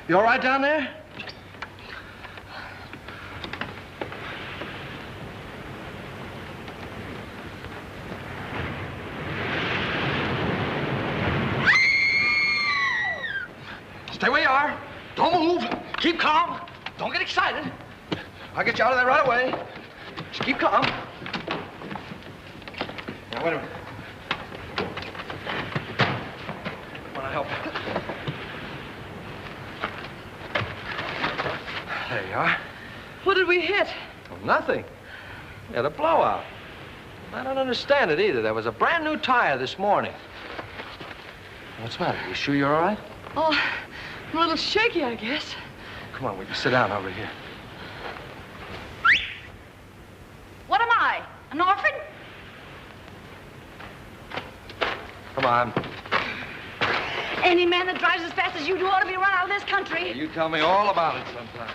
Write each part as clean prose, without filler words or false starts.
You all right down there? Stay where you are. Don't move. Keep calm. Don't get excited. I'll get you out of there right away. Just keep calm. Now, wait a minute. I want to help you. There you are. What did we hit? Well, nothing. We had a blowout. I don't understand it either. There was a brand new tire this morning. What's the matter? You sure you're all right? Oh, I'm a little shaky, I guess. Come on, we can sit down over here. What am I? An orphan? Come on. Any man that drives as fast as you do ought to be run out of this country. You tell me all about it sometime.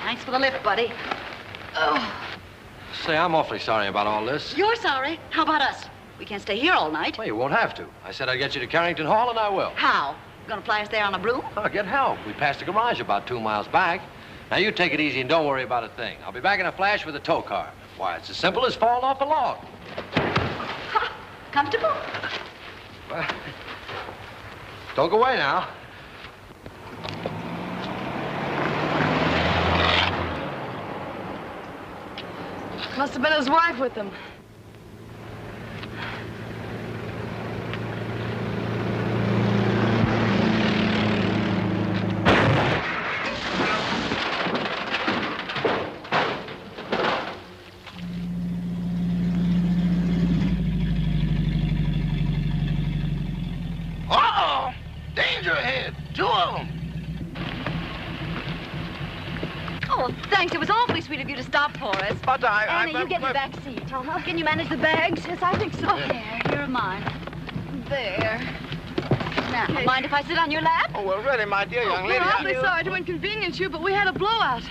Thanks for the lift, buddy. Oh. Say, I'm awfully sorry about all this. You're sorry? How about us? We can't stay here all night. Well, you won't have to. I said I'd get you to Carrington Hall, and I will. How? Gonna fly us there on a broom? I'll get help. We passed the garage about 2 miles back. Now, you take it easy and don't worry about a thing. I'll be back in a flash with a tow car. Why, it's as simple as falling off a log. Ha! Comfortable? Well, don't go away now. Must have been his wife with him. Uh-oh! Danger ahead. 2 of them. Oh, thanks. It was awfully sweet of you to stop for us. But Anna, you get in the back seat. Can you manage the bags? Yes, I think so. Here are mine. There. Now, mind if I sit on your lap? Oh, well, really, my dear young lady. We're awfully sorry to inconvenience you, but we had a blowout.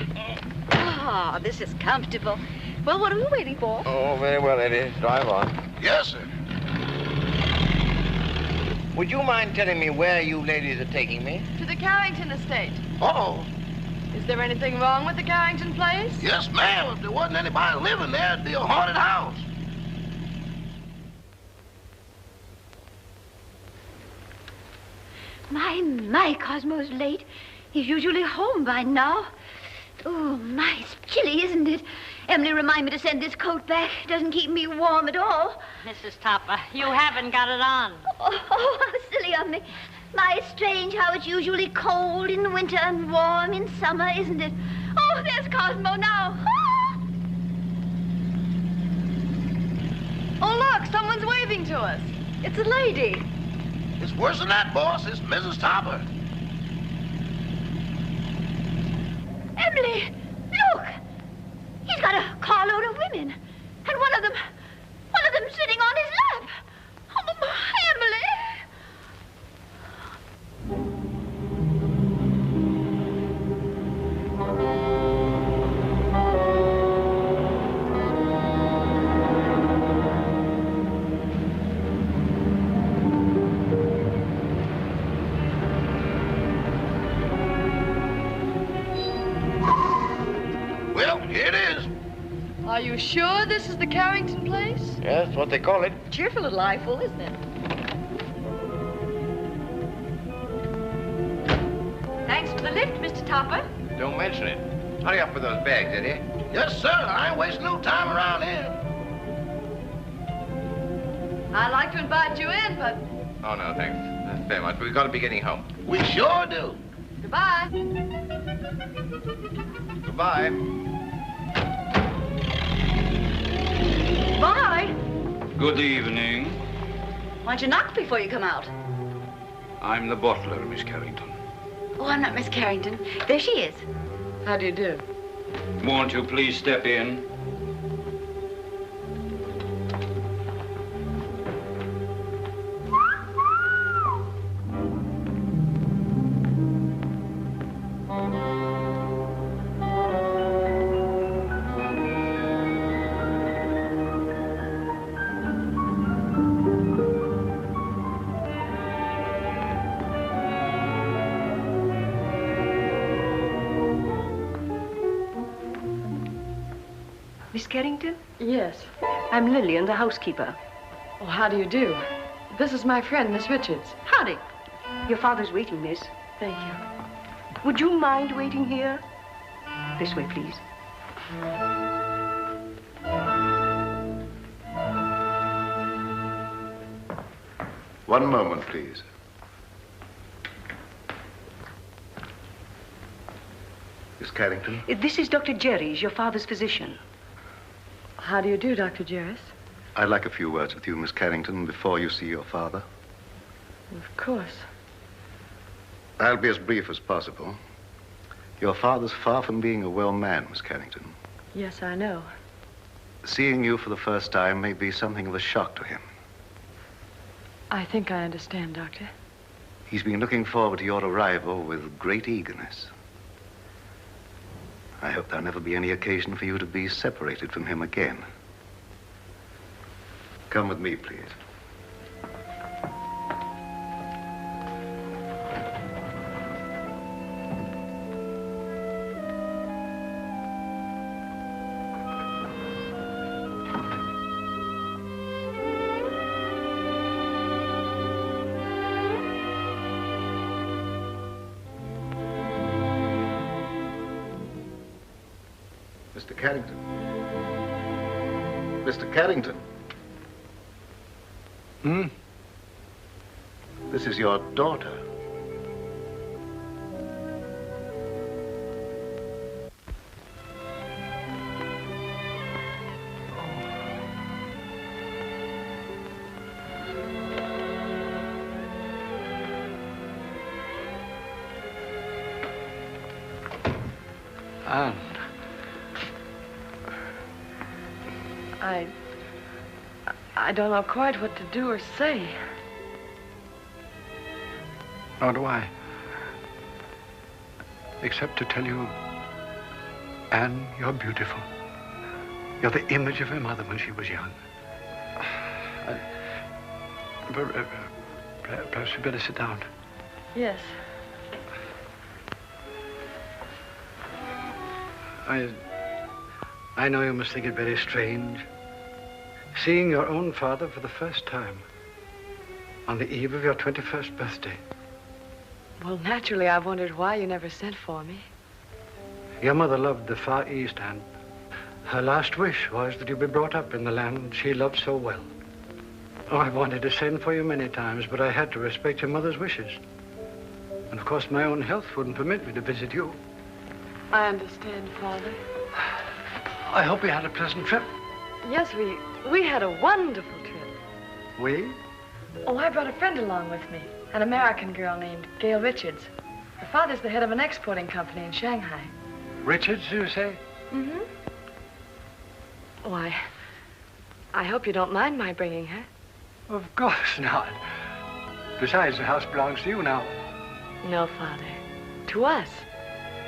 Oh, this is comfortable. Well, what are we waiting for? Oh, very well, lady. Drive on. Yes, sir. Would you mind telling me where you ladies are taking me? To the Carrington estate. Uh-oh. Is there anything wrong with the Carrington place? Yes, ma'am. If there wasn't anybody living there, it'd be a haunted house. My, Cosmo's late. He's usually home by now. Oh, my, it's chilly, isn't it? Emily, remind me to send this coat back. It doesn't keep me warm at all. Mrs. Topper, you haven't got it on. Oh, how silly of me. My, it's strange how it's usually cold in winter and warm in summer, isn't it? Oh, there's Cosmo now. Ah! Oh, look, someone's waving to us. It's a lady. It's worse than that, boss. It's Mrs. Topper. Emily, look. He's got a carload of women. And one of them sitting on his lap. Oh, Emily. Well, here it is. Are you sure this is the Carrington place? Yes, that's what they call it. Cheerful little eyeful, isn't it? Thanks for the lift, Mr. Topper. Don't mention it. Hurry up with those bags, Eddie. Yes, sir. I ain't wasting no time around here. I'd like to invite you in, but Oh, no, thanks. Very much. We've got to be getting home. We sure do. goodbye. Goodbye. Bye. Good evening. Why'd you knock before you come out? I'm the butler, Miss Carrington. Oh, I'm not Miss Carrington. There she is. How do you do? Won't you please step in? Miss Carrington? Yes. I'm Lillian, the housekeeper. Oh, how do you do? This is my friend, Miss Richards. Howdy. Your father's waiting, miss. Thank you. Would you mind waiting here? This way, please. One moment, please. Miss Carrington? This is Dr. Jerry's, your father's physician. How do you do, Dr. Jarris? I'd like a few words with you, Miss Carrington, before you see your father. Of course. I'll be as brief as possible. Your father's far from being a well man, Miss Carrington. Yes, I know. Seeing you for the first time may be something of a shock to him. I think I understand, Doctor. He's been looking forward to your arrival with great eagerness. I hope there'll never be any occasion for you to be separated from him again. Come with me, please. Mr. Carrington. Mr. Carrington. This is your daughter. Anne. I don't know quite what to do or say. Nor do I. Except to tell you, Anne, you're beautiful. You're the image of your mother when she was young. Perhaps you better sit down. Yes. I know you must think it very strange, seeing your own father for the first time on the eve of your 21st birthday. Well, naturally, I wondered why you never sent for me. Your mother loved the Far East, and her last wish was that you be brought up in the land she loved so well. Oh, I've wanted to send for you many times, but I had to respect your mother's wishes. And of course, my own health wouldn't permit me to visit you. I understand, Father. I hope you had a pleasant trip. Yes, we had a wonderful trip. We? Oh, I brought a friend along with me, an American girl named Gail Richards. Her father's the head of an exporting company in Shanghai. Richards, you say? Mm-hmm. Oh, I hope you don't mind my bringing her. Of course not. Besides, the house belongs to you now. No, Father. To us.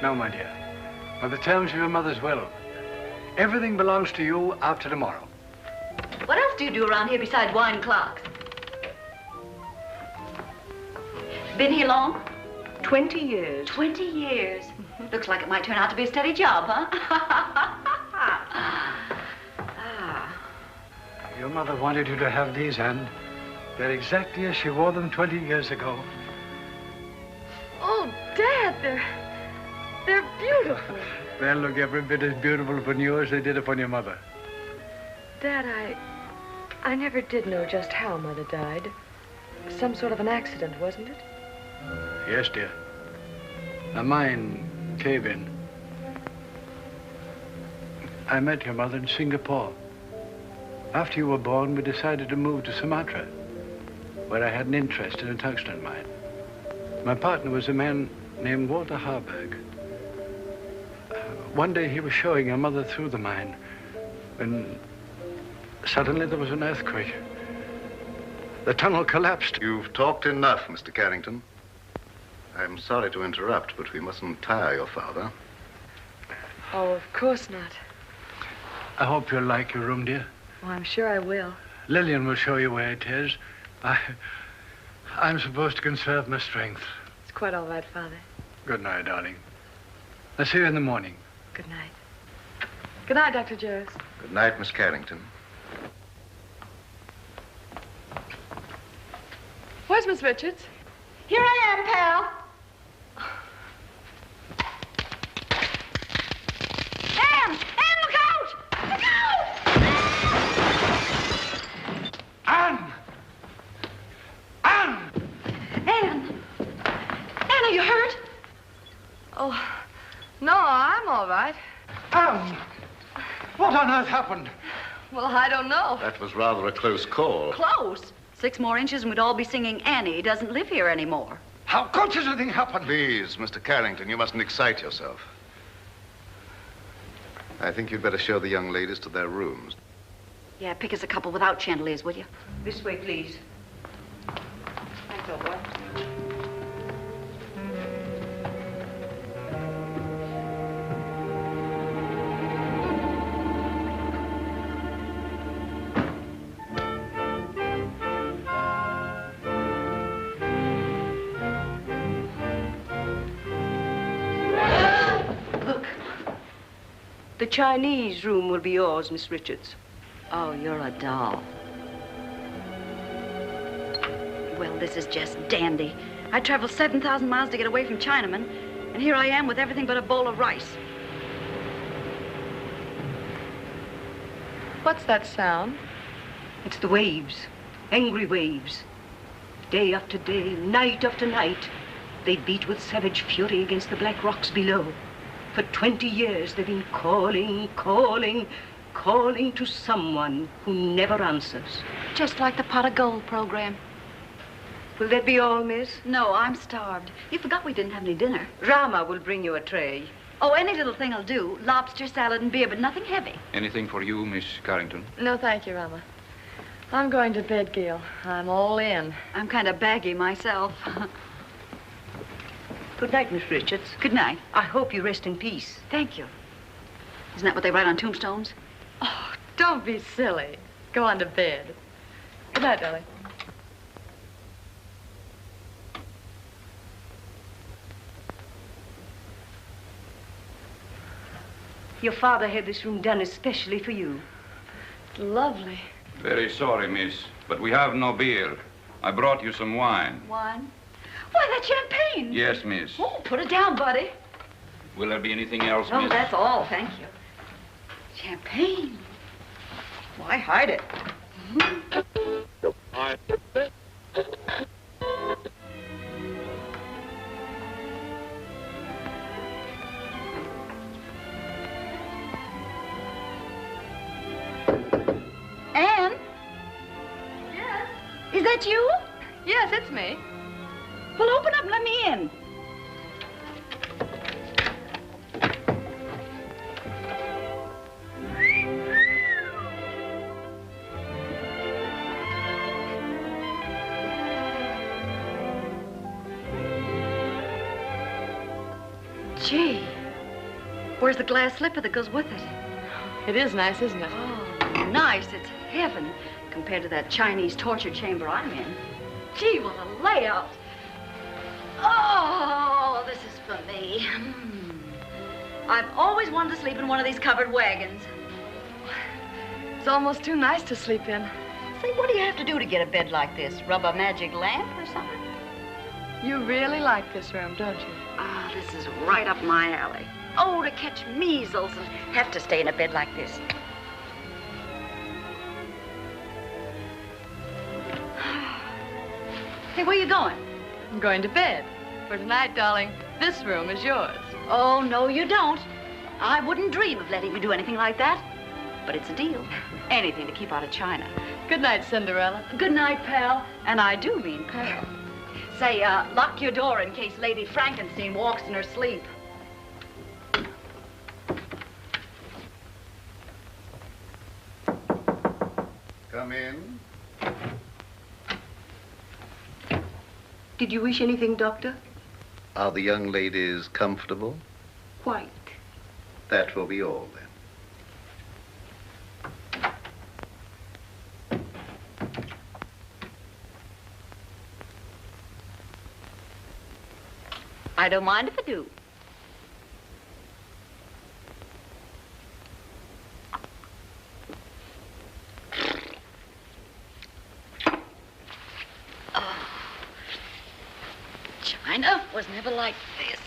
No, my dear. By the terms of your mother's will, everything belongs to you after tomorrow. What else do you do around here besides wine clocks? Been here long? 20 years. 20 years. Looks like it might turn out to be a steady job, huh? Your mother wanted you to have these, Anne. They're exactly as she wore them 20 years ago. Oh, Dad, they're beautiful. They'll look every bit as beautiful upon you as they did upon your mother. Dad, I never did know just how Mother died. Some sort of an accident, wasn't it? Yes, dear. A mine cave-in. I met your mother in Singapore. After you were born, we decided to move to Sumatra, where I had an interest in a tungsten mine. My partner was a man named Walter Harburg. One day he was showing your mother through the mine when suddenly there was an earthquake. The tunnel collapsed. You've talked enough, Mr. Carrington. I'm sorry to interrupt, but we mustn't tire your father. Oh, of course not. I hope you'll like your room, dear. Oh, I'm sure I will. Lillian will show you where it is. I'm supposed to conserve my strength. It's quite all right, Father. Good night, darling. I'll see you in the morning. Good night. Good night, Dr. Jarris. Good night, Miss Carrington. Where's Miss Richards? Here I am, pal. Anne! Anne, look out! Look out! Anne! Anne! Anne! Anne, are you hurt? Oh, no, I'm all right. Anne! What on earth happened? Well, I don't know. That was rather a close call. Close. 6 more inches and we'd all be singing Annie doesn't live here anymore. How could such a thing happen? Please, Mr. Carrington, you mustn't excite yourself. I think you'd better show the young ladies to their rooms. Yeah, pick us a couple without chandeliers, will you? This way, please. Thanks, old boy. The Chinese room will be yours, Miss Richards. Oh, you're a doll. Well, this is just dandy. I traveled 7,000 miles to get away from Chinamen, and here I am with everything but a bowl of rice. What's that sound? It's the waves, angry waves. Day after day, night after night, they beat with savage fury against the black rocks below. For 20 years, they've been calling, calling, calling to someone who never answers. Just like the Pot of Gold program. Will that be all, miss? No, I'm starved. You forgot we didn't have any dinner. Rama will bring you a tray. Oh, any little thing will do. Lobster, salad, and beer, but nothing heavy. Anything for you, Miss Carrington? No, thank you, Rama. I'm going to bed, Gail. I'm all in. I'm kind of baggy myself. Good night, Miss Richards. Good night. I hope you rest in peace. Thank you. Isn't that what they write on tombstones? Oh, don't be silly. Go on to bed. Good night, darling. Your father had this room done especially for you. Lovely. Very sorry, miss, but we have no beer. I brought you some wine. Wine? Why, that's champagne. Yes, miss. Oh, put it down, buddy. Will there be anything else, No, miss? that's all, thank you. Champagne. Why hide it? Anne? Yes? Is that you? Yes, it's me. Well, open up and let me in. Gee, where's the glass slipper that goes with it? It is nice, isn't it? Oh, nice. It's heaven compared to that Chinese torture chamber I'm in. Gee, what a layout. Oh, this is for me. I've always wanted to sleep in one of these covered wagons. It's almost too nice to sleep in. Say, what do you have to do to get a bed like this? Rub a magic lamp or something? You really like this room, don't you? Ah, this is right up my alley. Oh, to catch measles and have to stay in a bed like this. Hey, where you going? I'm going to bed. For tonight, darling, this room is yours. Oh, no, you don't. I wouldn't dream of letting you do anything like that. But it's a deal. Anything to keep out of China. Good night, Cinderella. Good night, pal. And I do mean pal. Say, lock your door in case Lady Frankenstein walks in her sleep. Come in. Did you wish anything, Doctor? Are the young ladies comfortable? Quite. That will be all, then. I don't mind if I do. was never like this.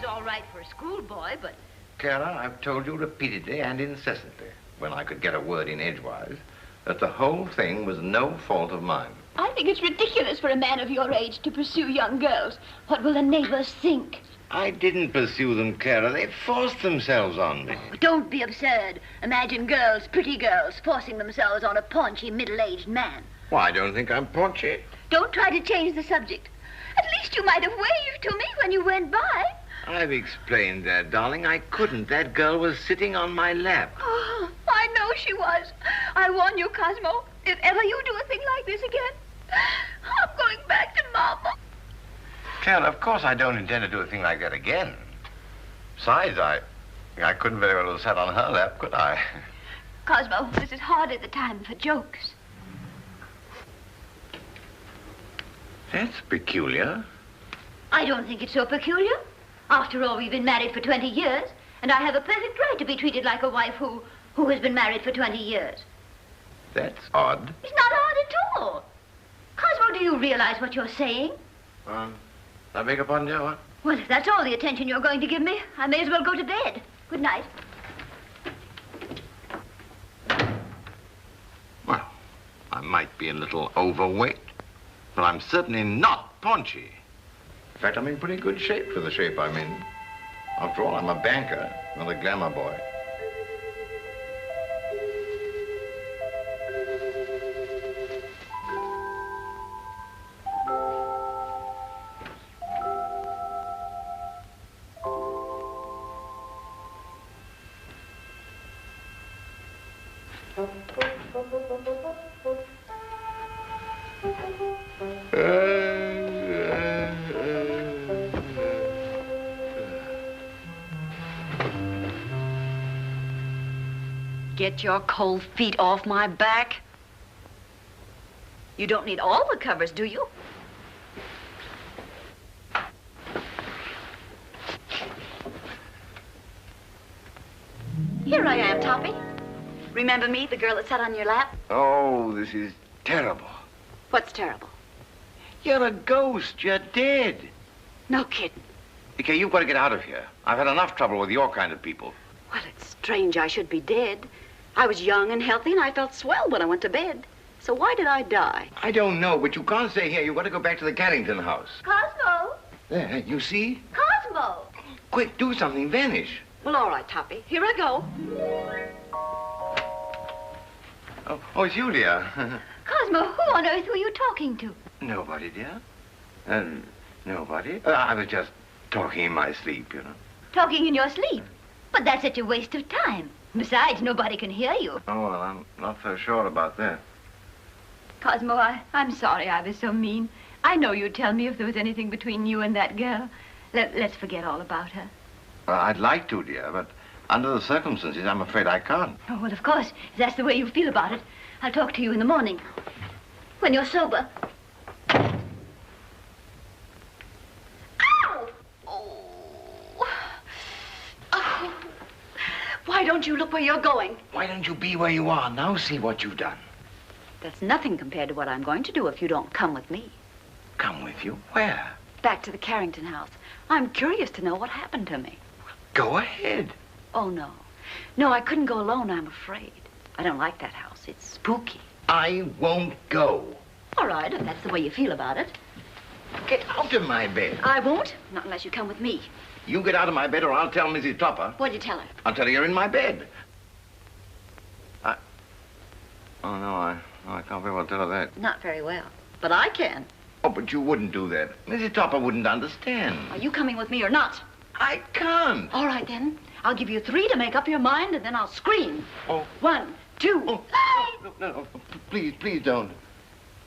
All right for a schoolboy, but... Clara, I've told you repeatedly and incessantly, when I could get a word in edgewise, that the whole thing was no fault of mine. I think it's ridiculous for a man of your age to pursue young girls. What will the neighbors think? I didn't pursue them, Clara. They forced themselves on me. Oh, don't be absurd. Imagine girls, pretty girls, forcing themselves on a paunchy, middle-aged man. Well, I don't think I'm paunchy. Don't try to change the subject. At least you might have waved to me when you went by. I've explained that, darling. I couldn't. That girl was sitting on my lap. Oh, I know she was. I warn you, Cosmo, if ever you do a thing like this again, I'm going back to Mama. Clem, of course I don't intend to do a thing like that again. Besides, I couldn't very well have sat on her lap, could I? Cosmo, this is hardly the time for jokes. That's peculiar. I don't think it's so peculiar. After all, we've been married for 20 years, and I have a perfect right to be treated like a wife who has been married for 20 years. That's odd. It's not odd at all. Cosmo, do you realize what you're saying? I beg your pardon, dear, what? Well, if that's all the attention you're going to give me, I may as well go to bed. Good night. Well, I might be a little overweight, but I'm certainly not paunchy. In fact, I'm in pretty good shape for the shape I'm in. After all, I'm a banker, not a glamour boy. Get your cold feet off my back. You don't need all the covers, do you? Here I am, Toppy. Remember me, the girl that sat on your lap? Oh, this is terrible. What's terrible? You're a ghost. You're dead. No kidding. Okay, you've got to get out of here. I've had enough trouble with your kind of people. Well, it's strange I should be dead. I was young and healthy, and I felt swell when I went to bed. So why did I die? I don't know, but you can't stay here. You've got to go back to the Carrington house. Cosmo! There, you see? Cosmo! Quick, do something. Vanish. Well, all right, Toppy. Here I go. Oh, it's you, dear. Cosmo, who on earth were you talking to? Nobody, dear. Nobody. I was just talking in my sleep, you know. Talking in your sleep? But that's such a waste of time. Besides, nobody can hear you. Oh, well, I'm not so sure about that. Cosmo, I'm sorry I was so mean. I know you'd tell me if there was anything between you and that girl. Let's forget all about her. Well, I'd like to, dear, but under the circumstances, I'm afraid I can't. Oh, well, of course, if that's the way you feel about it. I'll talk to you in the morning, when you're sober. Ow! Oh. Why don't you look where you're going? Why don't you be where you are? Now see what you've done. That's nothing compared to what I'm going to do if you don't come with me. Come with you? Where? Back to the Carrington house. I'm curious to know what happened to me. Go ahead. Oh, no. No, I couldn't go alone, I'm afraid. I don't like that house. It's spooky. I won't go. All right, if that's the way you feel about it. Get out of my bed. I won't, not unless you come with me. You get out of my bed or I'll tell Mrs. Topper. What'd you tell her? I'll tell her you're in my bed. Oh, no, I can't very well tell her that. Not very well, but I can. Oh, but you wouldn't do that. Mrs. Topper wouldn't understand. Are you coming with me or not? I can't. All right, then. I'll give you 3 to make up your mind, and then I'll scream. Oh. 1, 2. Oh, no, please don't.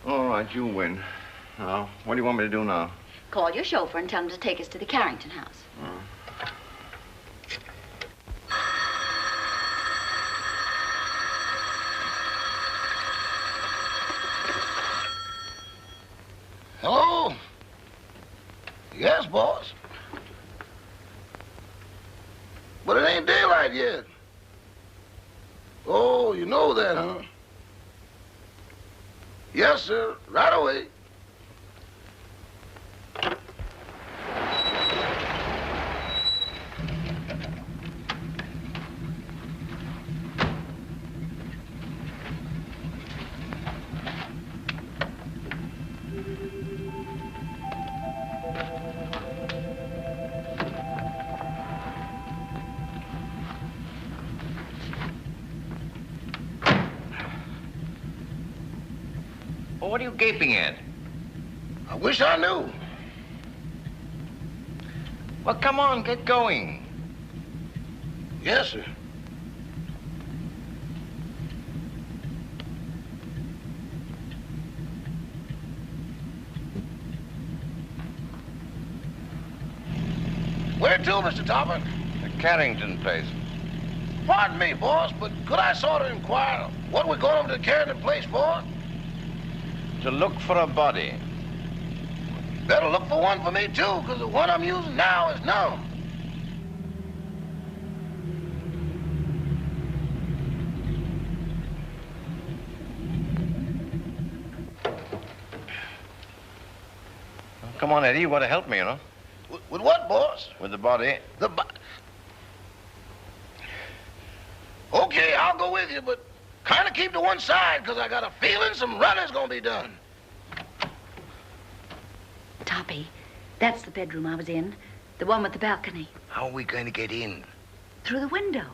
All right, you win. Now, what do you want me to do now? Call your chauffeur and tell him to take us to the Carrington house. Hello? Yes, boss. But it ain't daylight yet. Oh, you know that, huh? Yes, sir. Right away. Well, what are you gaping at? I wish I knew. Well, come on, get going. Yes, sir. to, Mr. Topper? The Carrington place. Pardon me, boss, but could I sort of inquire what we're going over to the Carrington place for? To look for a body. Better look for one for me, too, because the one I'm using now is numb. Come on, Eddie, you want to help me, you know? With what, boss? With the body. Okay, I'll go with you, but kind of keep to one side, because I got a feeling some running's going to be done. Toppy, that's the bedroom I was in. The one with the balcony. How are we going to get in? Through the window.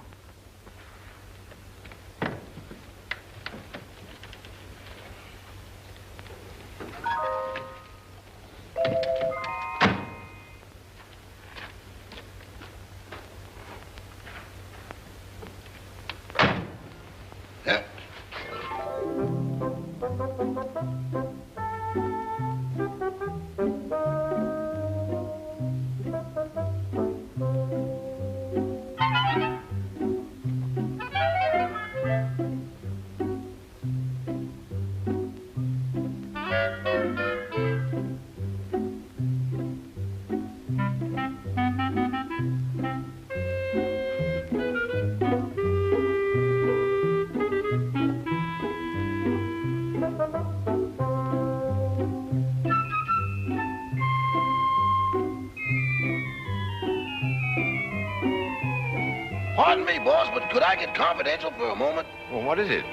Pardon me, boss, but could I get confidential for a moment? Well, what is it?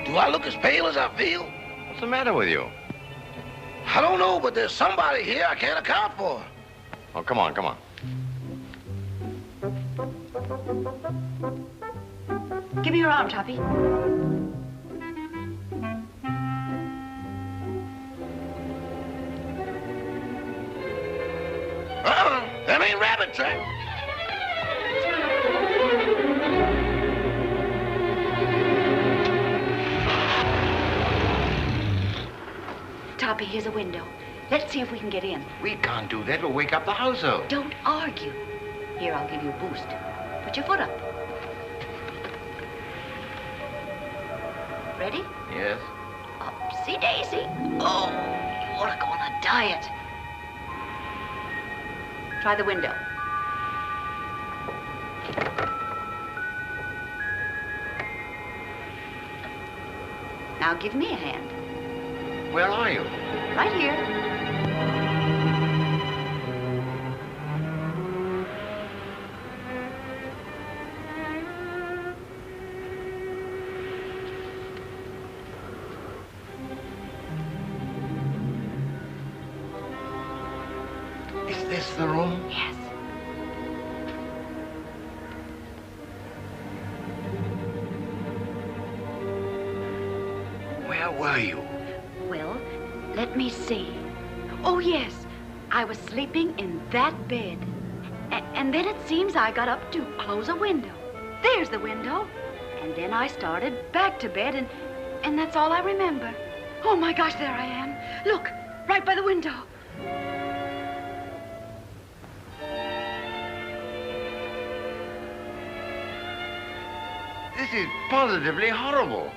Do I look as pale as I feel? What's the matter with you? I don't know, but there's somebody here I can't account for. Oh, come on, come on. Give me your arm, Toppy. Them ain't rabbit tracks. Toppy, here's a window. Let's see if we can get in. We can't do that. We'll wake up the household. Don't argue. Here, I'll give you a boost. Put your foot up. Ready? Yes. Upsy daisy. Oh, you ought to go on a diet. Try the window. Now give me a hand. Where are you? Right here. Is this the room? Yes. Where were you? Well, let me see. Oh, yes. I was sleeping in that bed. And then it seems I got up to close a window. There's the window. And then I started back to bed, and that's all I remember. Oh, my gosh, there I am. Look, right by the window. This is positively horrible.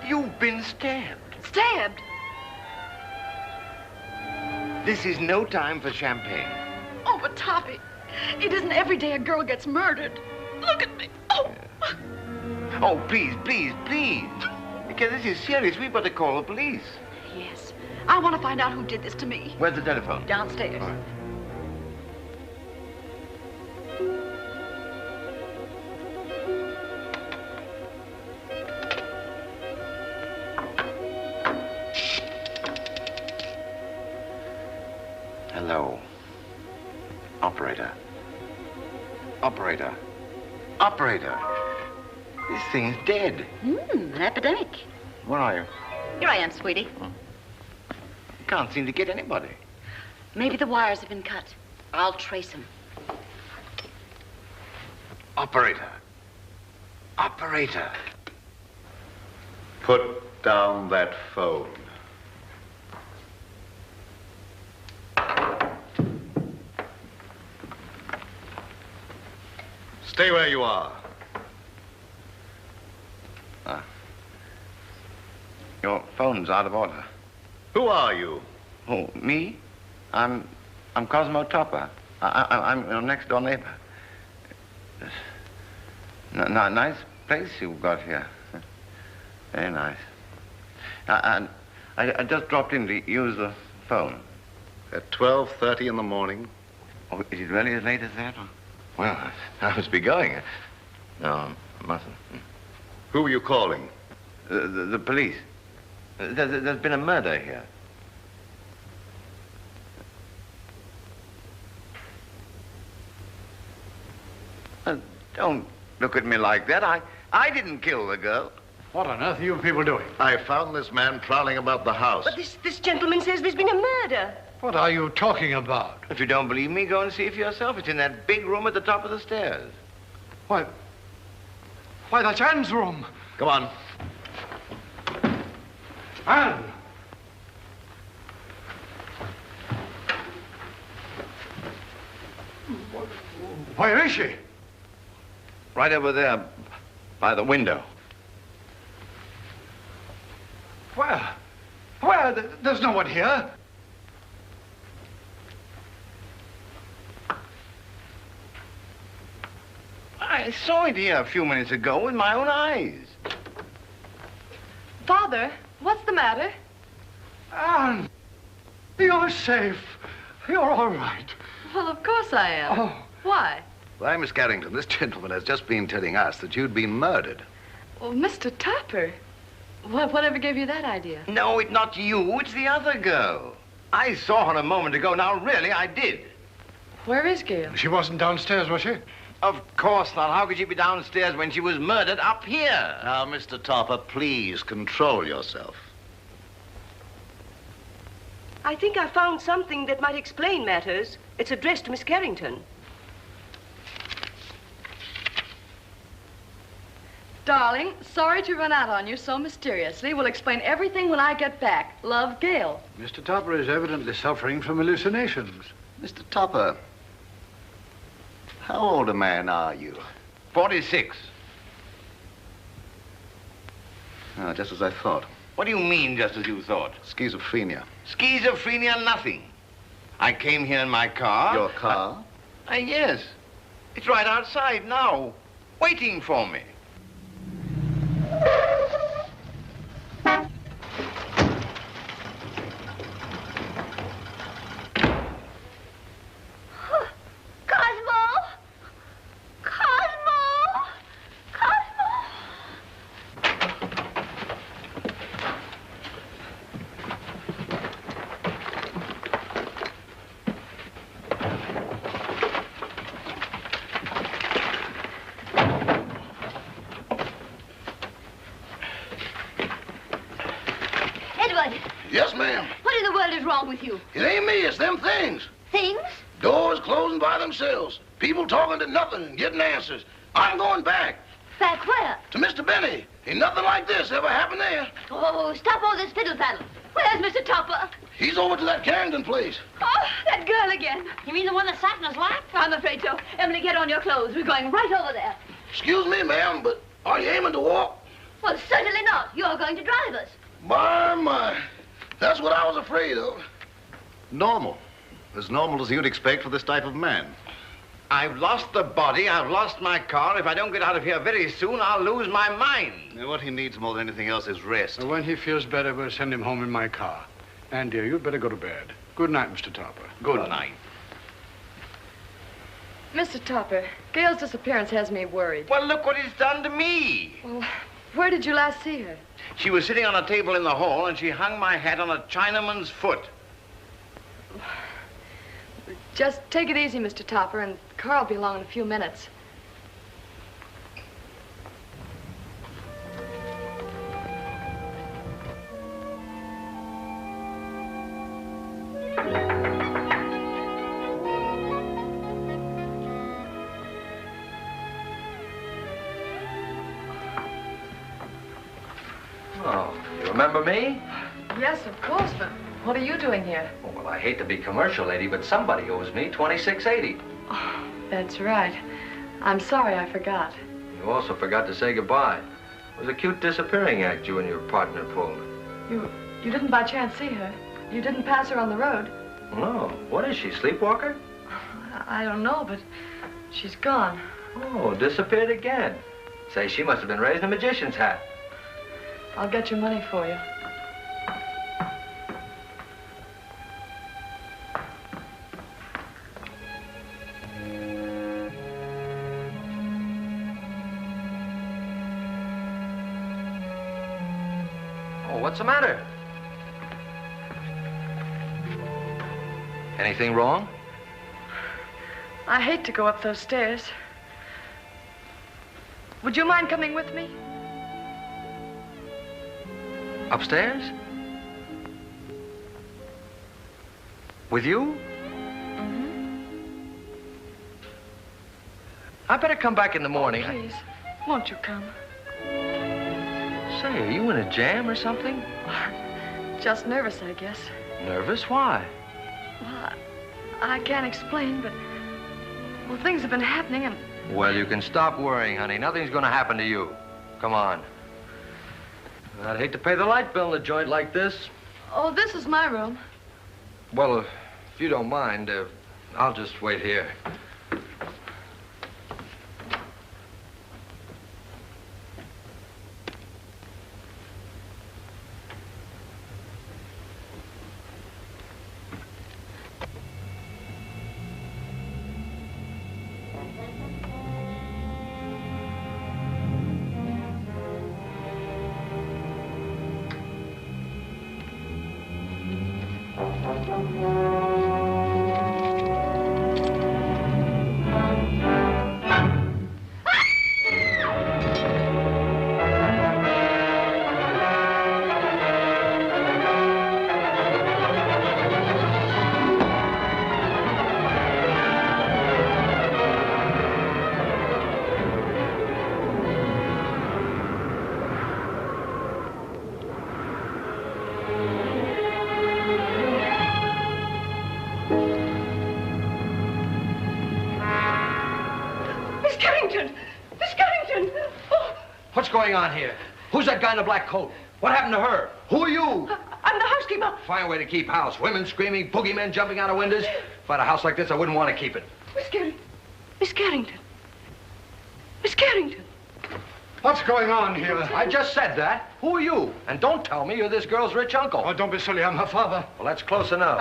You've been stabbed. Stabbed? This is no time for champagne. Oh, but Toppy, it isn't every day a girl gets murdered. Look at me. Oh. Oh, please, please, please. Because this is serious. We've got to call the police. Yes. I want to find out who did this to me. Where's the telephone? Downstairs. All right. Hello. Operator. Operator. Operator. This thing's dead. An epidemic. Where are you? Here I am, sweetie. Can't seem to get anybody. Maybe the wires have been cut. I'll trace them. Operator. Operator. Put down that phone. Stay where you are. Your phone's out of order. Who are you? Oh, me? I'm Cosmo Topper. I'm your next door neighbor. Nice place you've got here. Very nice. And I just dropped in to use the phone. At 12:30 in the morning? Oh, is it really as late as that? Well, I must be going. No, I mustn't. Who were you calling? The police. There's been a murder here. Don't look at me like that. I didn't kill the girl. What on earth are you people doing? I found this man prowling about the house. But this gentleman says there's been a murder. What are you talking about? If you don't believe me, go and see for yourself. It's in that big room at the top of the stairs. Why, that's Anne's room. Come on. Anne! Where is she? Right over there by the window. Where? There's no one here. I saw it here a few minutes ago with my own eyes. Father, what's the matter? Anne, you're safe. You're all right. Well, of course I am. Oh. Why? Why, Miss Carrington, this gentleman has just been telling us that you'd been murdered. Oh, Mr. Topper. Whatever gave you that idea? No, it's not you. It's the other girl. I saw her a moment ago. Now, really, I did. Where is Gail? She wasn't downstairs, was she? Of course not. How could she be downstairs when she was murdered up here? Now, Mr. Topper, please control yourself. I think I found something that might explain matters. It's addressed to Miss Carrington. Darling, sorry to run out on you so mysteriously. We'll explain everything when I get back. Love, Gail. Mr. Topper is evidently suffering from hallucinations. Mr. Topper, how old a man are you? 46. Just as I thought. What do you mean, just as you thought? Schizophrenia. Schizophrenia, nothing. I came here in my car. Your car? Yes. It's right outside now, waiting for me. Yes, ma'am. What in the world is wrong with you? It ain't me, it's them things. Things? Doors closing by themselves. People talking to nothing and getting answers. I'm going back. Back where? To Mr. Benny. Ain't nothing like this ever happened there. Oh, stop all this fiddle-faddle. Where's Mr. Topper? He's over to that Carrington place. Oh, that girl again. You mean the one that sat in his lap? I'm afraid so. Emily, get on your clothes. We're going right over there. Excuse me, ma'am, but are you aiming to walk? Well, certainly not. You're going to drive us. My. That's what I was afraid of. Normal. As normal as you'd expect for this type of man. I've lost the body, I've lost my car. If I don't get out of here very soon, I'll lose my mind. And what he needs more than anything else is rest. When he feels better, we'll send him home in my car. And, dear, you'd better go to bed. Good night, Mr. Topper. Good night. Mr. Topper, Gail's disappearance has me worried. Well, look what it's done to me. Well, where did you last see her? She was sitting on a table in the hall, and she hung my hat on a Chinaman's foot. Just take it easy, Mr. Topper, and the car will be along in a few minutes. Oh, you remember me? Yes, of course, but what are you doing here? Oh, well, I hate to be commercial, lady, but somebody owes me $26.80. Oh, that's right. I'm sorry I forgot. You also forgot to say goodbye. It was a cute disappearing act you and your partner pulled. You didn't by chance see her? You didn't pass her on the road? No. What is she, sleepwalker? I don't know, but she's gone. Oh, disappeared again. Say, she must have been raised in a magician's hat. I'll get your money for you. Oh, what's the matter? Anything wrong? I hate to go up those stairs. Would you mind coming with me? Upstairs? With you? I better come back in the morning. Oh, please, won't you come? Say, are you in a jam or something? Just nervous, I guess. Nervous? Why? Well, I can't explain, but... Well, things have been happening and... Well, you can stop worrying, honey. Nothing's gonna happen to you. Come on. I'd hate to pay the light bill in a joint like this. Oh, this is my room. Well, if you don't mind, I'll just wait here. What's going on here? Who's that guy in the black coat? What happened to her? Who are you? I'm the housekeeper. Fine way to keep house. Women screaming, boogeymen jumping out of windows. If I had a house like this, I wouldn't want to keep it. Miss Carrington. Miss Carrington. What's going on here? I just said that. Who are you? And don't tell me you're this girl's rich uncle. Oh, don't be silly. I'm her father. Well, that's close enough.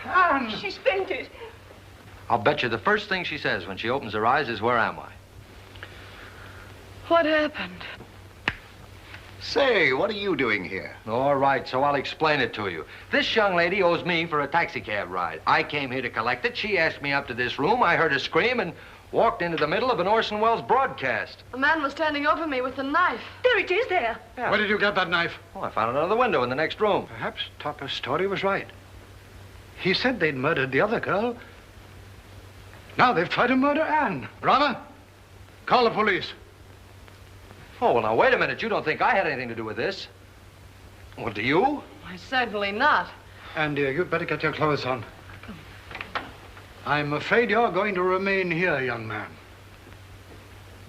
Anne! She's fainted. I'll bet you the first thing she says when she opens her eyes is, where am I? What happened? Say, what are you doing here? All right, so I'll explain it to you. This young lady owes me for a taxicab ride. I came here to collect it. She asked me up to this room. I heard her scream and walked into the middle of an Orson Welles broadcast. A man was standing over me with a knife. There it is, there. Yeah. Where did you get that knife? Oh, I found it under the window in the next room. Perhaps Topper's story was right. He said they'd murdered the other girl. Now they've tried to murder Anne. Rama, call the police. Oh, well, now, wait a minute. You don't think I had anything to do with this? Well, do you? Why, certainly not. Anne, dear, you'd better get your clothes on. I'm afraid you're going to remain here, young man.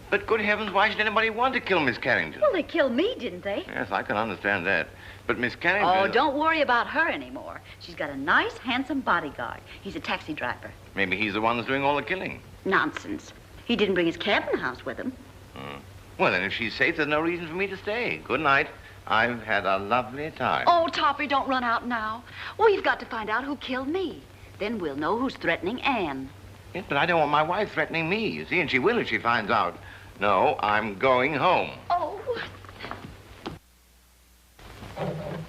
But good heavens, why should anybody want to kill Miss Carrington? Well, they killed me, didn't they? Yes, I can understand that. But Miss Carrington... Oh, don't worry about her anymore. She's got a nice, handsome bodyguard. He's a taxi driver. Maybe he's the one that's doing all the killing. Nonsense. He didn't bring his cabin house with him. Well, then, if she's safe, there's no reason for me to stay. Good night. I've had a lovely time. Oh, Toppy, don't run out now. We've got to find out who killed me. Then we'll know who's threatening Anne. Yes, but I don't want my wife threatening me, you see, and she will if she finds out. No, I'm going home. Oh.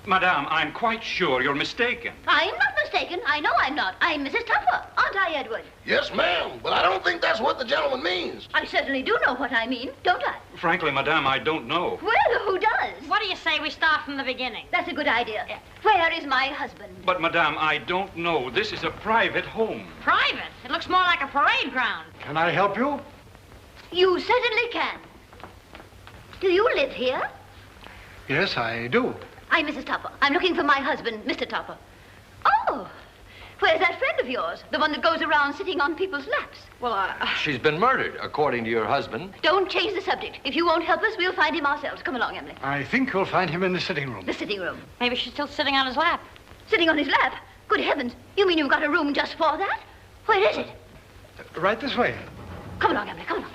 Madame, I'm quite sure you're mistaken. I'm not mistaken. I know I'm not. I'm Mrs. Tupper, aren't I, Edward? Yes, ma'am, but I don't think that's what the gentleman means. I certainly do know what I mean, don't I? Frankly, Madame, I don't know. Well, who does? What do you say we start from the beginning? That's a good idea. Where is my husband? But, Madame, I don't know. This is a private home. Private? It looks more like a parade ground. Can I help you? You certainly can. Do you live here? Yes, I do. I'm Mrs. Tupper. I'm looking for my husband, Mr. Tupper. Oh, Where's that friend of yours? The one that goes around sitting on people's laps? Well, She's been murdered, according to your husband. Don't change the subject. If you won't help us, we'll find him ourselves. Come along, Emily. I think you'll find him in the sitting room. The sitting room. Maybe she's still sitting on his lap. Sitting on his lap? Good heavens. You mean you've got a room just for that? Where is it? Right this way. Come along, Emily. Come along.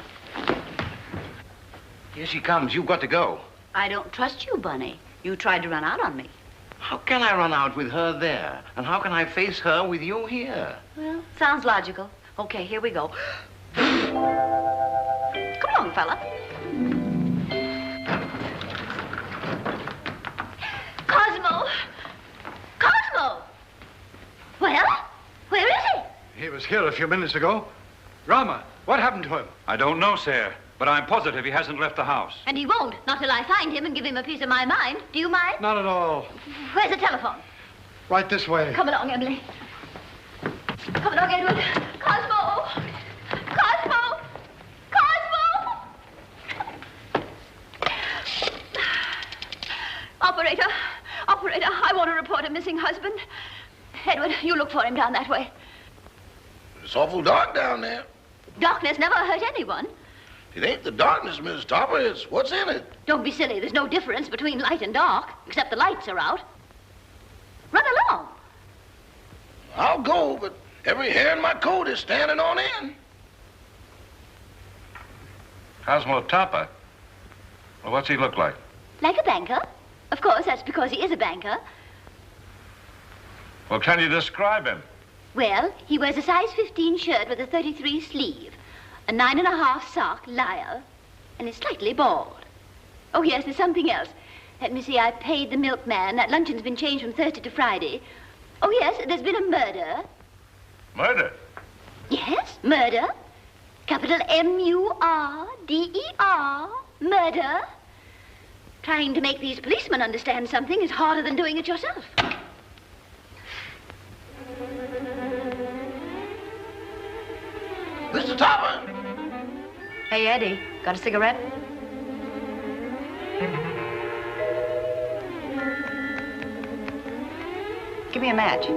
Here she comes. You've got to go. I don't trust you, Bunny. You tried to run out on me. How can I run out with her there? And how can I face her with you here? Well, sounds logical. Okay, here we go. Come along, fella. Cosmo! Cosmo! Well, where is he? He was here a few minutes ago. Rama, what happened to him? I don't know, sir, but I'm positive he hasn't left the house. And he won't, not till I find him and give him a piece of my mind. Do you mind? Not at all. Where's the telephone? Right this way. Come along, Emily. Come along, Edward. Cosmo! Cosmo! Cosmo! Operator! Operator, I want to report a missing husband. Edward, you look for him down that way. It's awful dark down there. Darkness never hurt anyone. It ain't the darkness, Miss Topper. It's what's in it. Don't be silly. There's no difference between light and dark, except the lights are out. Run along. I'll go, but every hair in my coat is standing on end. Cosmo Topper? Well, what's he look like? Like a banker. Of course, that's because he is a banker. Well, can you describe him? Well, he wears a size 15 shirt with a 33 sleeve, a 9.5 sock lyre, and is slightly bald. Oh, yes, there's something else. Let me see, I paid the milkman. That luncheon's been changed from Thursday to Friday. Oh, yes, there's been a murder. Murder? Yes, murder. Capital M-U-R-D-E-R. Murder. Trying to make these policemen understand something is harder than doing it yourself. Mr. Topper! Hey, Eddie, got a cigarette? Give me a match.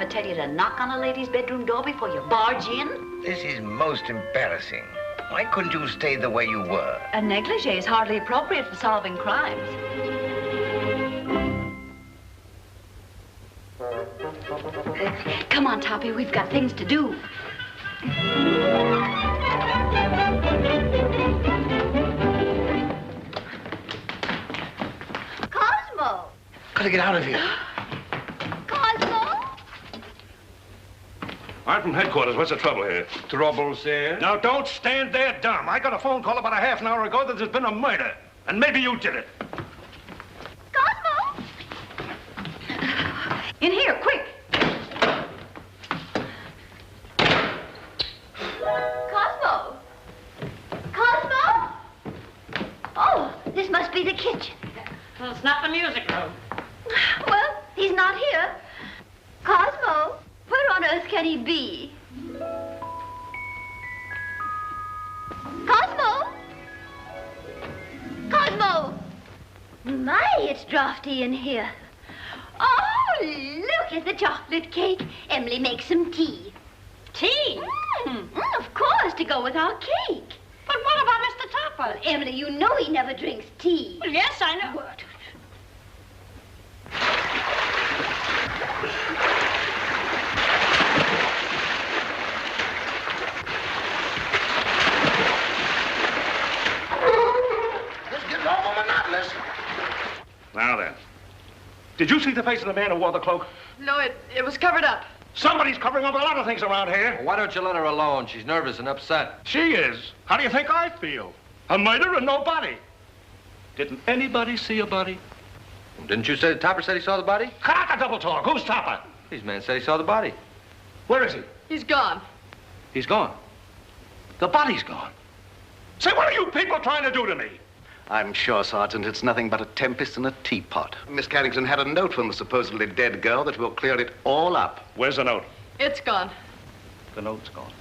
Tell you to knock on a lady's bedroom door before you barge in? This is most embarrassing. Why couldn't you stay the way you were? A negligee is hardly appropriate for solving crimes. Come on, Toppy, we've got things to do. Cosmo! Gotta get out of here. I'm from headquarters. What's the trouble here? Trouble, sir? Now, don't stand there dumb. I got a phone call about a half an hour ago that there's been a murder. And maybe you did it. Cosmo! In here, quick. Cosmo! Cosmo! Oh, this must be the kitchen. Well, it's not the music room. Well, he's not here. Cosmo, where on earth can he be? Cosmo! Cosmo! My, it's drafty in here. Oh, look at the chocolate cake. Emily, make some tea. Tea? Of course, to go with our cake. But what about Mr. Topper? Well, Emily, you know he never drinks tea. Well, yes, I know. What? This is getting awful monotonous. Now then. Did you see the face of the man who wore the cloak? No, it was covered up. Somebody's covering up a lot of things around here. Well, why don't you let her alone? She's nervous and upset. She is. How do you think I feel? A murder and no body. Didn't anybody see a body? Didn't you say the Topper said he saw the body? Cut out the double talk. Who's Topper? These men said he saw the body. Where is he? He's gone. He's gone. The body's gone. Say, what are you people trying to do to me? I'm sure, Sergeant, it's nothing but a tempest in a teapot. Miss Carrington had a note from the supposedly dead girl that will clear it all up. Where's the note? It's gone. The note's gone.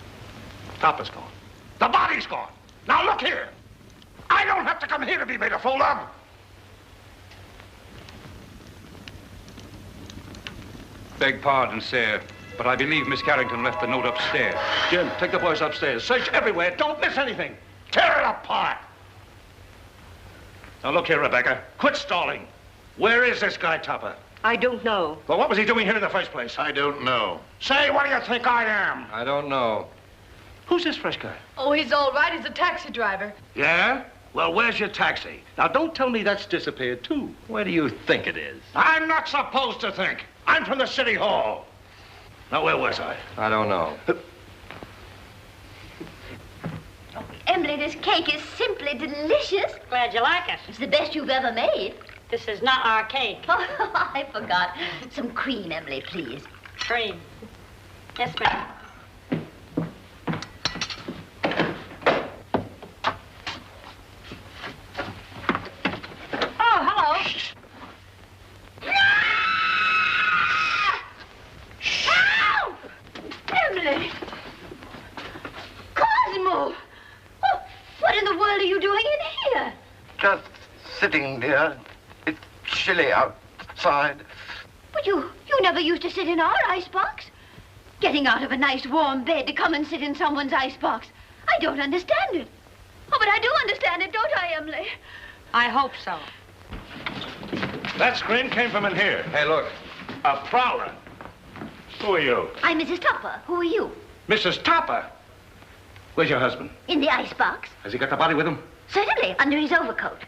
Topper's gone. The body's gone. Now look here. I don't have to come here to be made a fool of. Beg pardon, sir, but I believe Miss Carrington left the note upstairs. Jim, take the boys upstairs. Search everywhere. Don't miss anything. Tear it apart. Now look here, Rebecca. Quit stalling. Where is this guy, Topper? I don't know. Well, what was he doing here in the first place? I don't know. Say, what do you think I am? I don't know. Who's this fresh guy? Oh, he's all right. He's a taxi driver. Yeah? Well, where's your taxi? Now, don't tell me that's disappeared, too. Where do you think it is? I'm not supposed to think. I'm from the city hall. Now, where was I? I don't know. Emily, this cake is simply delicious. Glad you like it. It's the best you've ever made. This is not our cake. Oh, I forgot. Some cream, Emily, please. Cream. Yes, ma'am. Oh, hello. Help! Emily! Cosmo! Oh, what in the world are you doing in here? Just sitting, dear. It's chilly outside. But you never used to sit in our icebox. Getting out of a nice warm bed to come and sit in someone's icebox. I don't understand it. Oh, but I do understand it, don't I, Emily? I hope so. That scream came from in here. Hey, look. A prowler. Who are you? I'm Mrs. Topper. Who are you? Mrs. Topper. Where's your husband? In the icebox. Has he got the body with him? Certainly, under his overcoat.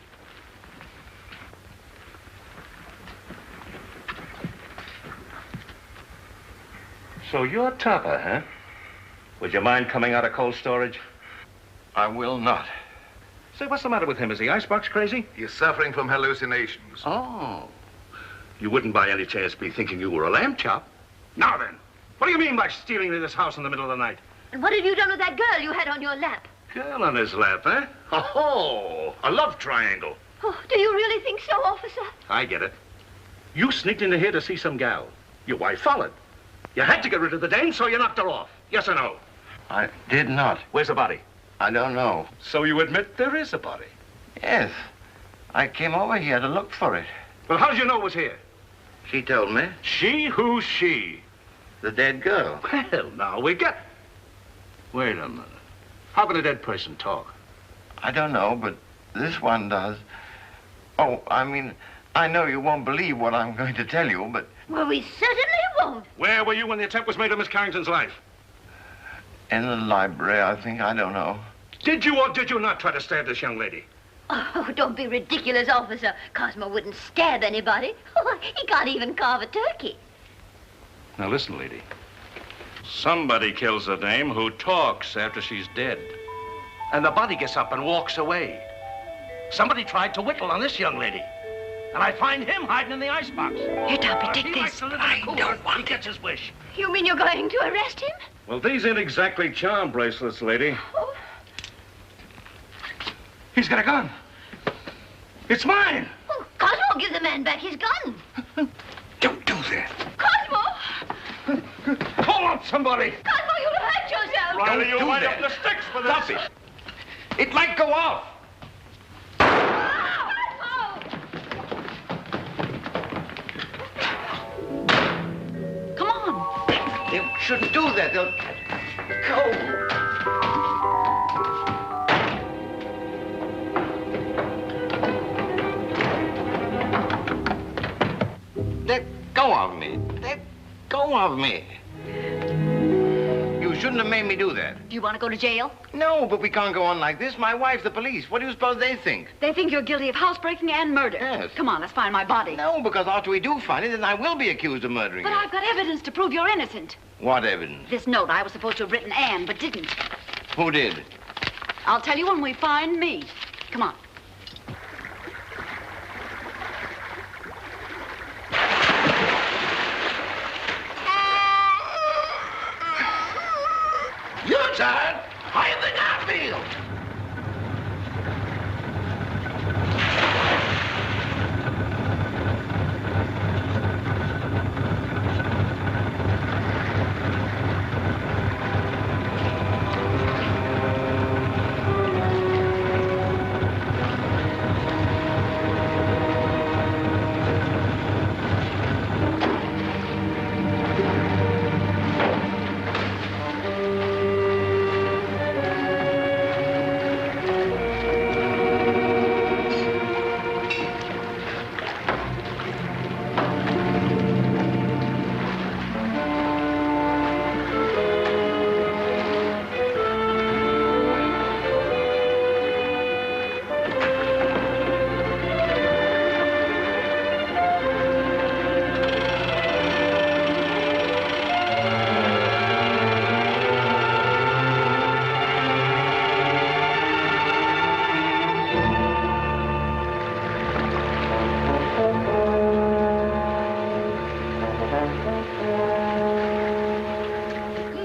So you're Topper, huh? Would you mind coming out of cold storage? I will not. Say, what's the matter with him? Is the icebox crazy? He's suffering from hallucinations. Oh. You wouldn't by any chance be thinking you were a lamb chop? Now then, what do you mean by stealing into this house in the middle of the night? And what have you done with that girl you had on your lap? Girl on his lap, eh? Oh, a love triangle. Oh, do you really think so, officer? I get it. You sneaked into here to see some gal. Your wife followed. You had to get rid of the dame, so you knocked her off. Yes or no? I did not. Where's the body? I don't know. So you admit there is a body? Yes. I came over here to look for it. Well, how did you know it was here? She told me. She? Who's she? The dead girl. Well, now we get... Wait a minute. How can a dead person talk? I don't know, but this one does. Oh, I mean, I know you won't believe what I'm going to tell you, but... Well, we certainly won't. Where were you when the attempt was made on Miss Carrington's life? In the library, I think. I don't know. Did you or did you not try to stab this young lady? Oh, don't be ridiculous, officer. Cosmo wouldn't stab anybody. Oh, he can't even carve a turkey. Now listen, lady. Somebody kills a dame who talks after she's dead. And the body gets up and walks away. Somebody tried to whittle on this young lady. And I find him hiding in the icebox. Here, Toppy, take he this. likes to live in a cooler. He gets his wish. You mean you're going to arrest him? Well, these ain't exactly charm bracelets, lady. Oh. He's got a gun. It's mine. Oh, Cosmo, give the man back his gun. Don't do that. Cosmo! Call out somebody. Cosmo, you'll hurt yourself. Riley, you do wind that. up the sticks for this. Stop it. It might go off. Come on. They shouldn't do that. They'll go. Let go of me. Let go of me. You shouldn't have made me do that. Do you want to go to jail? No, but we can't go on like this. My wife's the police. What do you suppose they think? They think you're guilty of housebreaking and murder. Yes. Come on, let's find my body. No, because after we do find it, then I will be accused of murdering But you. I've got evidence to prove you're innocent. What evidence? This note I was supposed to have written Anne, but didn't. Who did? I'll tell you when we find me. Come on. You're tired. How do you think I feel?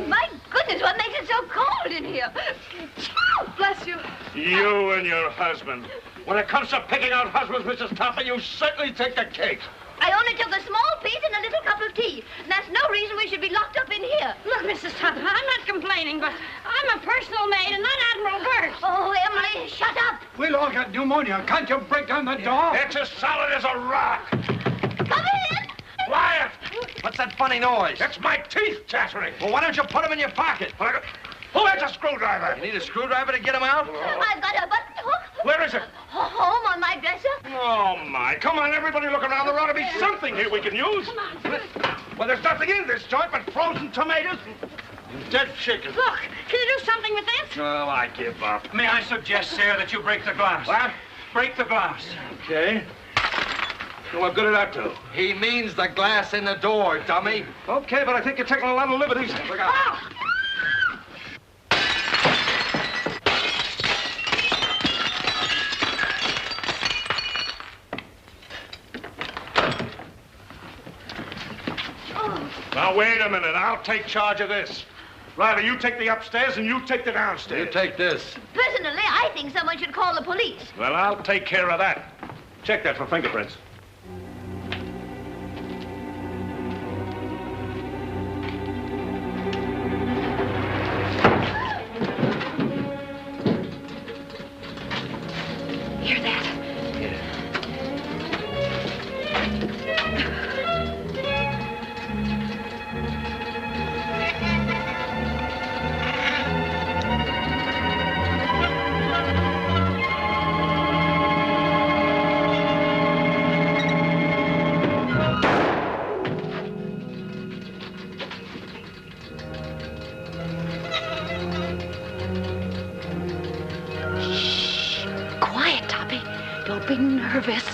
My goodness, what makes it so cold in here? Oh, bless you. You and your husband. When it comes to picking out husbands, Mrs. Toppy, you certainly take the cake. I only took a small piece and a little cup of tea. And that's no reason we should be locked up in here. Look, Mrs. Tupper, I'm not complaining, but I'm a personal maid and not Admiral Burt. Oh, Emily, shut up. We'll all get pneumonia. Can't you break down the door? It's as solid as a rock. Come in. Quiet! What's that funny noise? It's my teeth chattering. Well, why don't you put them in your pocket? Who has a screwdriver? You need a screwdriver to get them out? I've got a button hook. Where is it? Home on my dresser. Oh, my. Come on, everybody look around. There ought to be something here we can use. Well, there's nothing in this joint but frozen tomatoes and dead chicken. Look, can you do something with this? Well, I give up. May I suggest, sir, that you break the glass? What? Break the glass. Okay. Well, what good did that do? He means the glass in the door, dummy. Okay, but I think you're taking a lot of liberties. Look out. Oh! Now, wait a minute. I'll take charge of this. Riley, you take the upstairs and you take the downstairs. You take this. Personally, I think someone should call the police. Well, I'll take care of that. Check that for fingerprints. Hear that? Shh. Quiet, Toppy. Don't be nervous.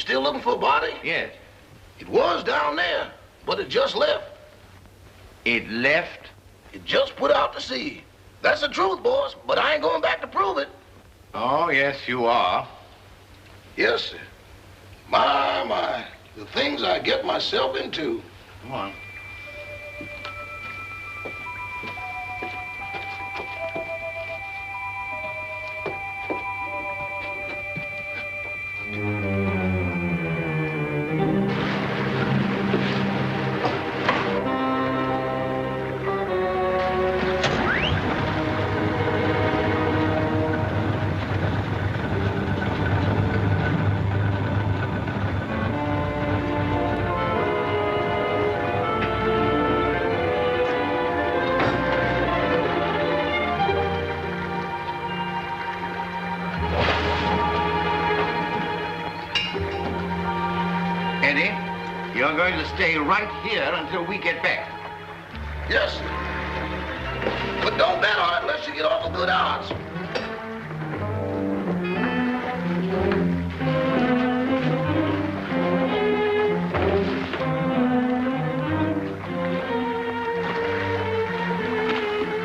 still looking for a body? Yes. It was down there, but it just left. It left? It just put out to sea. That's the truth, boss, but I ain't going back to prove it. Oh, yes, you are. Yes, sir. My, the things I get myself into. Come on. Eddie, you're going to stay right here until we get back. Yes, sir. But don't bet on it unless you get off a good odds.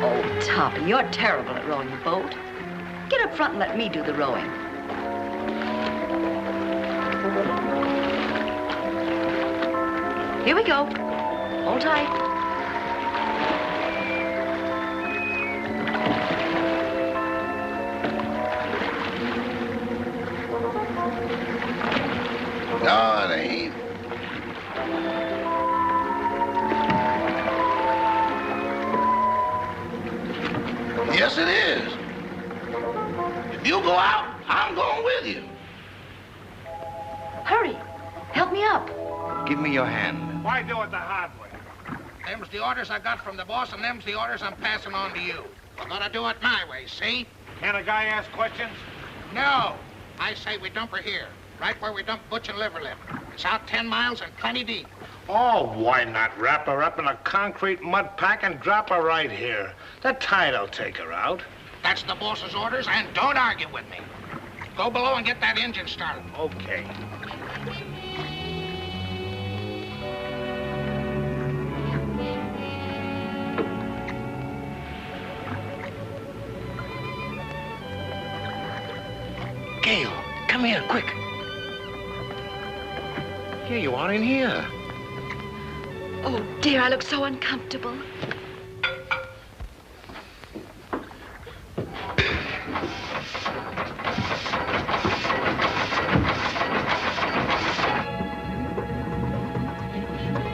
Oh, Toppy, you're terrible at rowing a boat. Get up front and let me do the rowing. Here we go. Hold tight. No, it ain't. Yes, it is. If you go out, I'm going with you. Hurry. Help me up. Give me your hand. Why do it the hard way? Them's the orders I got from the boss, and them's the orders I'm passing on to you. We're gonna do it my way, see? Can a guy ask questions? No. I say we dump her here, right where we dump Butch and Liverlip. It's out 10 miles and plenty deep. Oh, why not wrap her up in a concrete mud pack and drop her right here? The tide'll take her out. That's the boss's orders, and don't argue with me. Go below and get that engine started. Okay. Gail, come here, quick. Here you are in here. Oh, dear, I look so uncomfortable.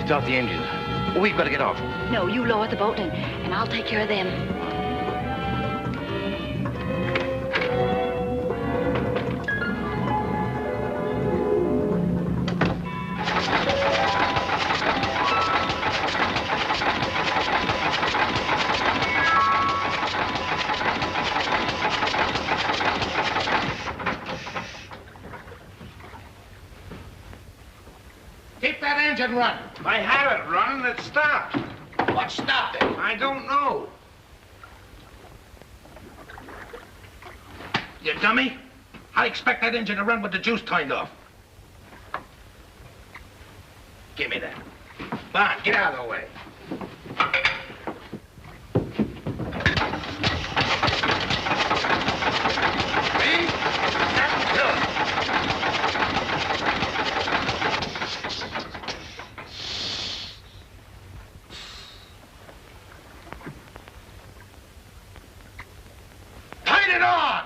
Start the engine. We've got to get off. No, you lower the boat and I'll take care of them. Keep that engine running. I had it running, it stopped. What stopped it? I don't know. You dummy. I expect that engine to run with the juice turned off. Give me that. Bond, get out of the way. See? That's good. Turn it on!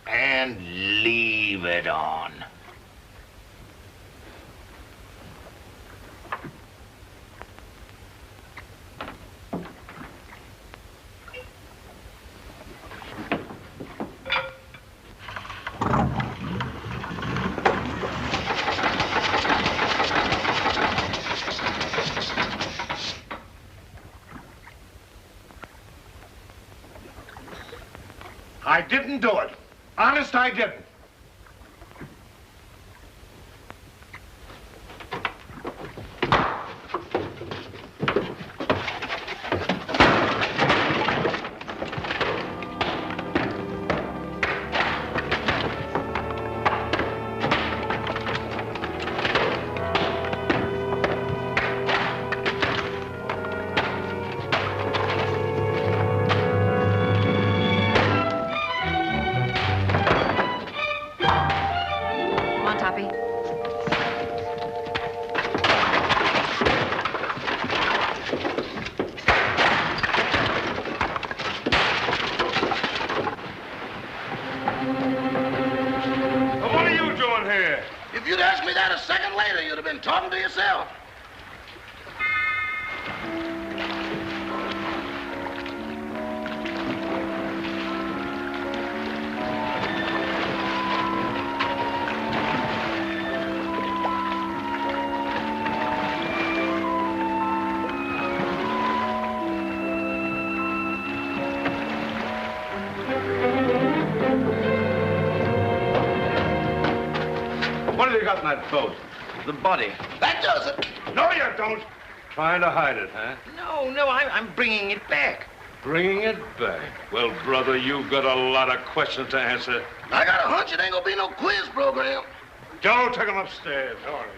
And leave it on. I didn't do it. Honest, I didn't. been talking to yourself. What have you got in that boat? The body. That does it. No, you don't. Trying to hide it, huh? No, I'm bringing it back. Bringing it back. Well, brother, you've got a lot of questions to answer. I got a hunch it ain't gonna be no quiz program. Joe, take him upstairs. Hurry.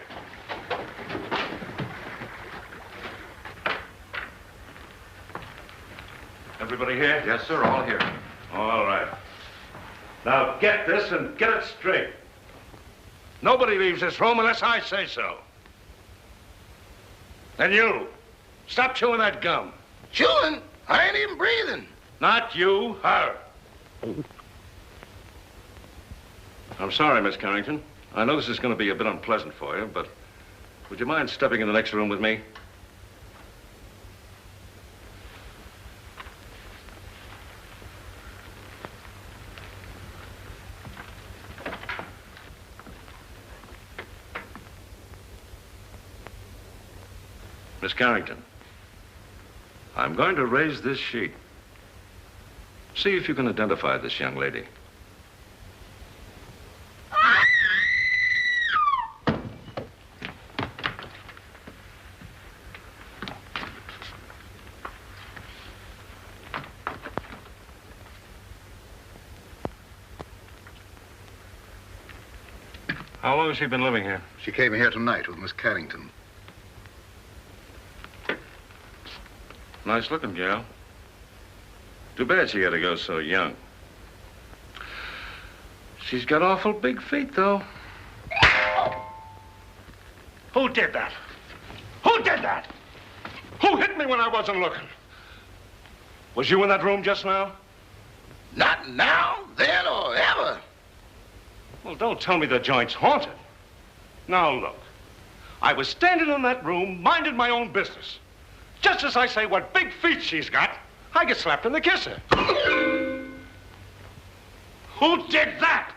Everybody here? Yes, sir, all here. All right. Now, get this and get it straight. Nobody leaves this room unless I say so. And you, stop chewing that gum. Chewing? I ain't even breathing. Not you, her. I'm sorry, Miss Carrington. I know this is going to be a bit unpleasant for you, but would you mind stepping in the next room with me? Miss Carrington, I'm going to raise this sheet. See if you can identify this young lady. How long has she been living here? She came here tonight with Miss Carrington. Nice looking gal. Too bad she had to go so young. She's got awful big feet, though. Who did that? Who did that? Who hit me when I wasn't looking? Was you in that room just now? Not now, then, or ever. Well, don't tell me the joint's haunted. Now, look. I was standing in that room, minding my own business. Just as I say what big feet she's got, I get slapped in the kisser. Who did that?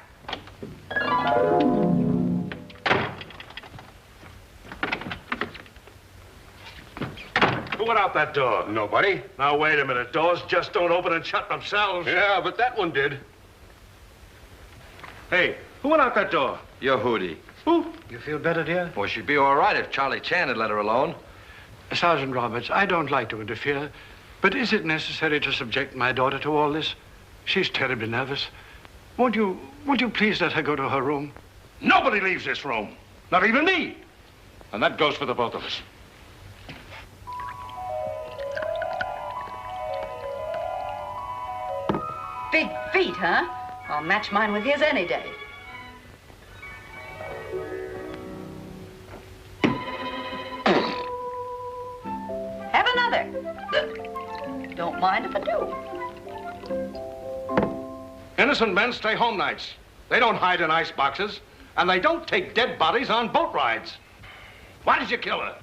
Who went out that door? Nobody. Now, wait a minute. Doors just don't open and shut themselves. Yeah, but that one did. Hey, who went out that door? Your Hootie. Who? You feel better, dear? Well, she'd be all right if Charlie Chan had let her alone. Sergeant Roberts, I don't like to interfere, but is it necessary to subject my daughter to all this? She's terribly nervous. Won't you please let her go to her room? Nobody leaves this room. Not even me. And that goes for the both of us. Big feet, huh? I'll match mine with his any day. Have another. Don't mind if I do. Innocent men stay home nights. They don't hide in ice boxes, and they don't take dead bodies on boat rides. Why did you kill her?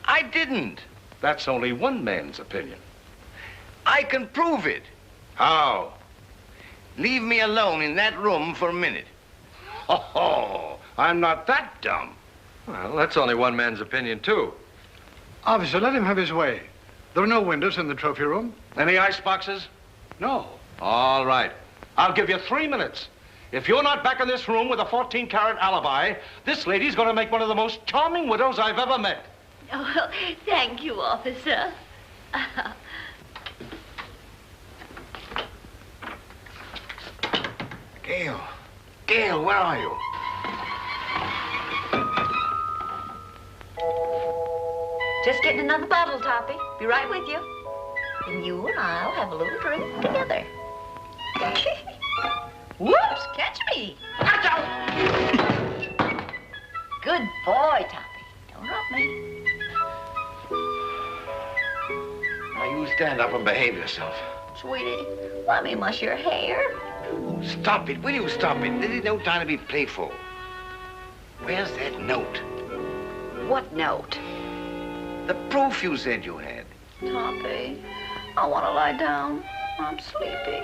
I didn't. That's only one man's opinion. I can prove it. How? Leave me alone in that room for a minute. Oh, I'm not that dumb. Well, that's only one man's opinion, too. Officer, let him have his way. There are no windows in the trophy room. Any ice boxes? No. All right. I'll give you 3 minutes. If you're not back in this room with a 14-carat alibi, this lady's going to make one of the most charming widows I've ever met. Oh, thank you, officer. Gail, where are you? Just getting another bottle, Toppy. Be right with you. And you and I'll have a little drink together. Whoops, catch me. Watch out. Good boy, Toppy. Don't drop me. Now, you stand up and behave yourself. Sweetie, let me mush your hair. Stop it. Will you stop it? This is no time to be playful. Where's that note? What note? The proof you said you had. Toppy, I want to lie down. I'm sleepy.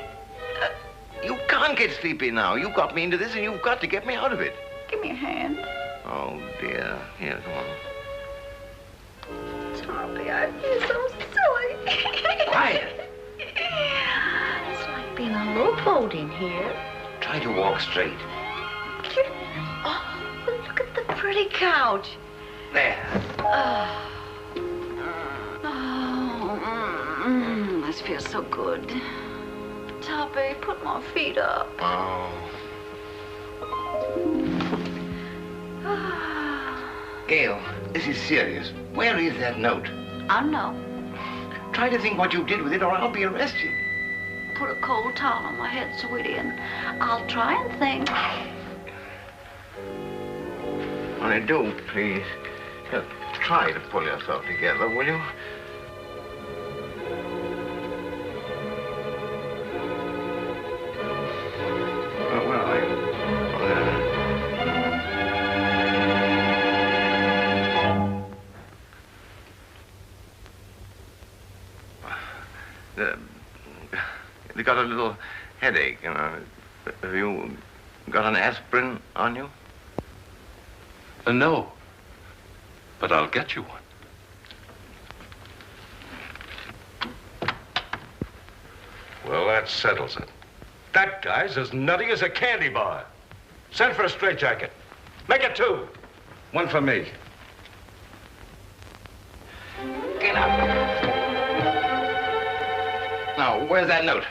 You can't get sleepy now. You got me into this, and you've got to get me out of it. Give me a hand. Oh, dear. Here, come on. Toppy, I feel so silly. Quiet. It's like being on a little boat in here. Try to walk straight. Oh, look at the pretty couch. There. This feels so good. Toppy, put my feet up. Oh. Gail, this is serious. Where is that note? I don't know. Try to think what you did with it, or I'll be arrested. Put a cold towel on my head, sweetie, and I'll try and think. When I do, please, try to pull yourself together, will you? Where are you? You got a little headache, you know. Have you got an aspirin on you? No. But I'll get you one. Well, that settles it. That guy's as nutty as a candy bar. Send for a straitjacket. Make it 2. 1 for me. Get up. Now, where's that note?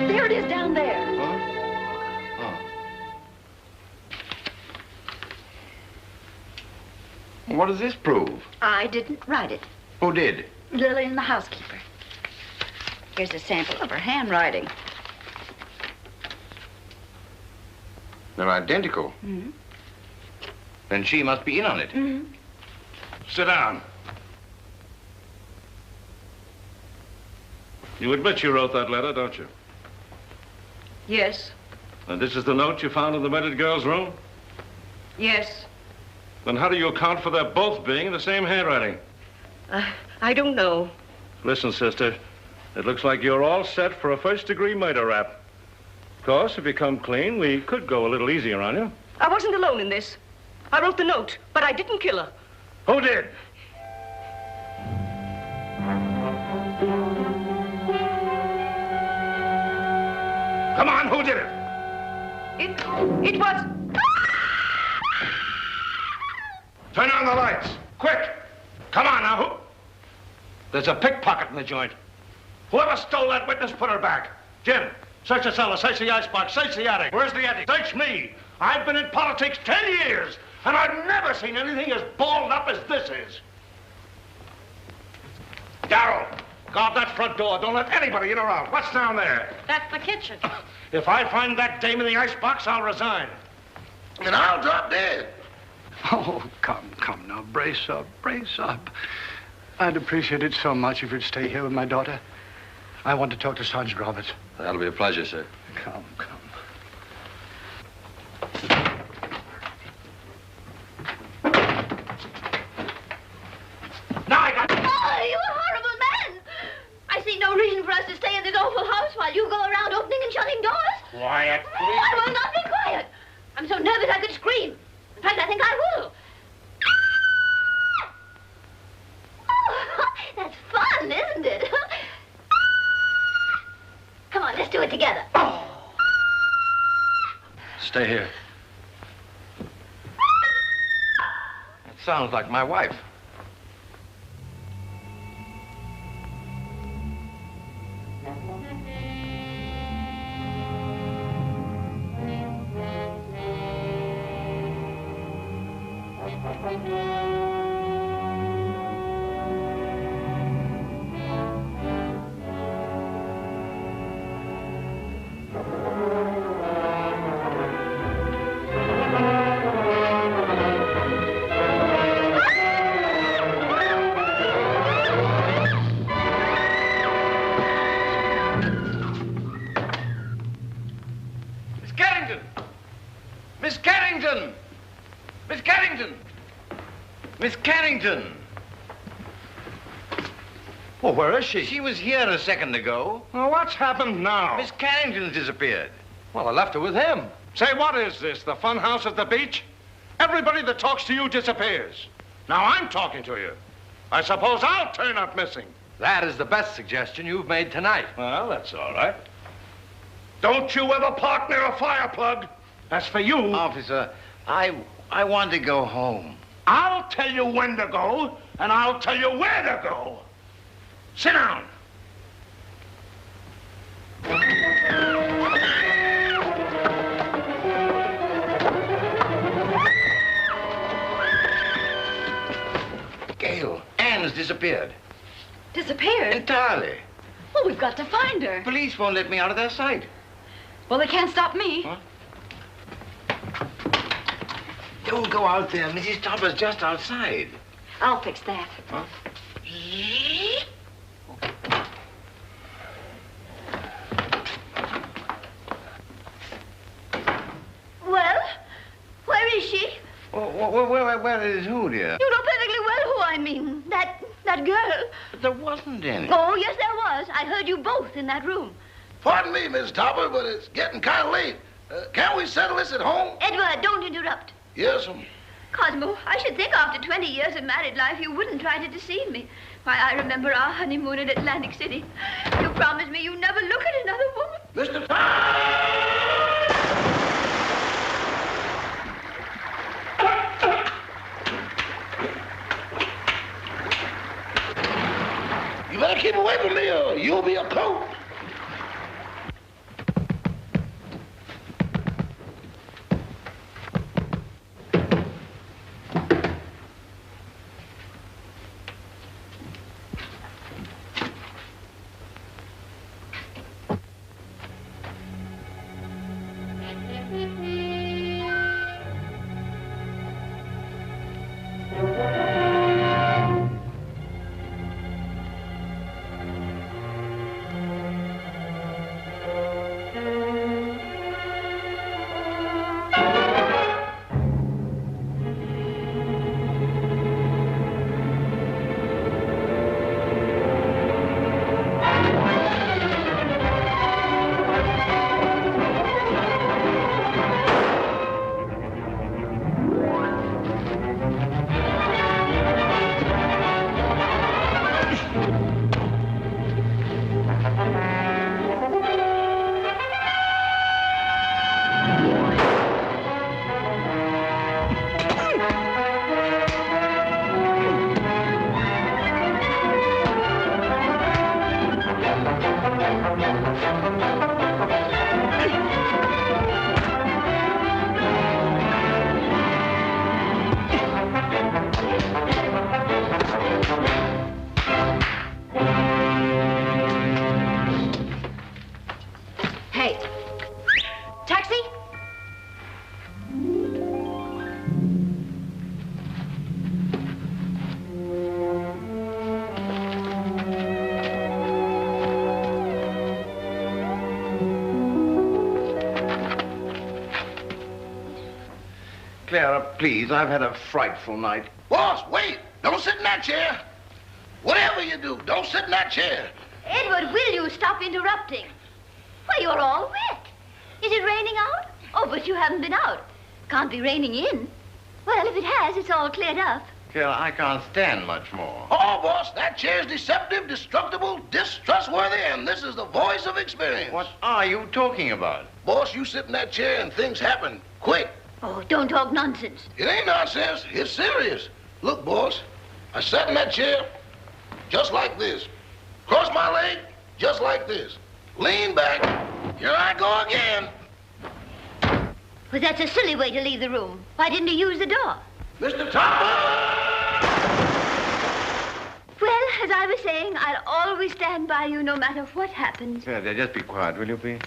There it is down there. What does this prove? I didn't write it. Who did? Lillian, the housekeeper. Here's a sample of her handwriting. They're identical. Mm-hmm. Then she must be in on it. Mm-hmm. Sit down. You admit you wrote that letter, don't you? Yes. And this is the note you found in the murdered girl's room? Yes. Then how do you account for their both being in the same handwriting? I don't know. Listen, sister, it looks like you're all set for a first-degree murder rap. Of course, if you come clean, we could go a little easier on you. I wasn't alone in this. I wrote the note, but I didn't kill her. Who did? Come on, who did it? It was... Turn on the lights, quick! Come on now, who? There's a pickpocket in the joint. Whoever stole that witness, put her back. Jim, search the cellar, search the icebox, search the attic. Where's the attic? Search me. I've been in politics 10 years, and I've never seen anything as balled up as this is. Darrell, guard that front door. Don't let anybody in or out. What's down there? That's the kitchen. If I find that dame in the icebox, I'll resign. And I'll drop dead. Oh, come now, brace up, brace up. I'd appreciate it so much if you'd stay here with my daughter. I want to talk to Sergeant Roberts. That'll be a pleasure, sir. Come. Now I got... Oh, you horrible man! I see no reason for us to stay in this awful house while you go around opening and shutting doors. Quiet, please. I will not be quiet. I'm so nervous I could scream. In fact, I think I will. Oh, that's fun, isn't it? Come on, let's do it together. Stay here. That sounds like my wife. Miss Carrington! Miss Carrington! Miss Carrington! Well, where is she? She was here a second ago. Well, what's happened now? Miss Carrington's disappeared. Well, I left her with him. Say, what is this, the fun house at the beach? Everybody that talks to you disappears. Now I'm talking to you. I suppose I'll turn up missing. That is the best suggestion you've made tonight. Well, that's all right. Don't you ever park near a fire plug. As for you... Officer, I want to go home. I'll tell you when to go, and I'll tell you where to go. Sit down. Gail, Anne's disappeared. Disappeared? Entirely. Well, we've got to find her. Police won't let me out of their sight. Well, they can't stop me. Huh? Don't go out there. Mrs. Topper's just outside. I'll fix that. Huh? Well, where is she? Where is who, dear? You know perfectly well who I mean. That girl. But there wasn't any. Oh, yes, there was. I heard you both in that room. Pardon me, Miss Topper, but it's getting kind of late. Can't we settle this at home? Edward, don't interrupt. Yes, Cosmo, I should think after 20 years of married life you wouldn't try to deceive me. Why, I remember our honeymoon in Atlantic City. You promised me you'd never look at another woman. Mr. Topper! You better keep away from me or you'll be a coat. Clara, please, I've had a frightful night. Boss, wait! Don't sit in that chair. Whatever you do, don't sit in that chair. Edward, will you stop interrupting? Why, you're all wet. Is it raining out? Oh, but you haven't been out. Can't be raining in. Well, if it has, it's all cleared up. Clara, I can't stand much more. Oh, boss, that chair's deceptive, destructible, distrustworthy, and this is the voice of experience. What are you talking about? Boss, you sit in that chair and things happen quick. Oh, don't talk nonsense. It ain't nonsense. It's serious. Look, boss, I sat in that chair just like this. Cross my leg just like this. Lean back. Here I go again. Well, that's a silly way to leave the room. Why didn't you use the door? Mr. Topper! Well, as I was saying, I'll always stand by you no matter what happens. Clara, just be quiet, will you, please?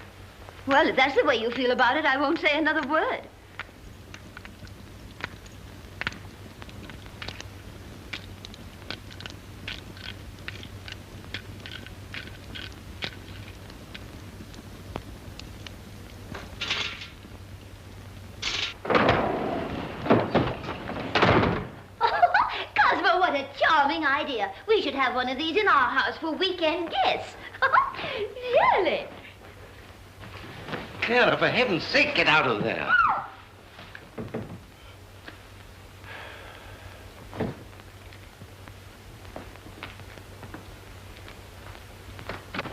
Well, if that's the way you feel about it, I won't say another word. idea. We should have one of these in our house for weekend guests. Really? Clara, for heaven's sake, get out of there.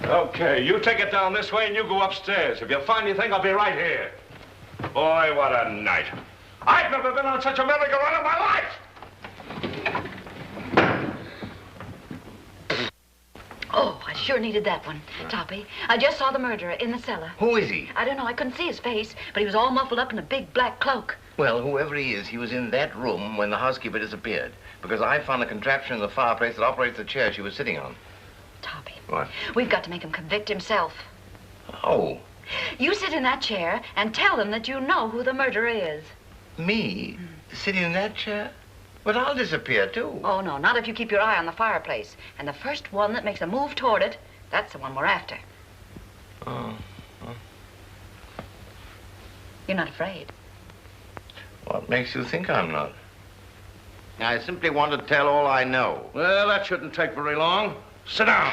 Okay, you take it down this way and you go upstairs. If you find anything, I'll be right here. Boy, what a night. I've never been on such a merry-go-round in my life. Oh, I sure needed that one, Toppy. I just saw the murderer in the cellar. Who is he? I don't know. I couldn't see his face, but he was all muffled up in a big black cloak. Well, whoever he is, he was in that room when the housekeeper disappeared. Because I found a contraption in the fireplace that operates the chair she was sitting on. Toppy. What? We've got to make him convict himself. Oh. You sit in that chair and tell them that you know who the murderer is. Me? Sitting in that chair? But I'll disappear, too. Oh, no, not if you keep your eye on the fireplace. And the first one that makes a move toward it, that's the one we're after. Oh. You're not afraid? What makes you think I'm not? I simply want to tell all I know. Well, that shouldn't take very long. Sit down.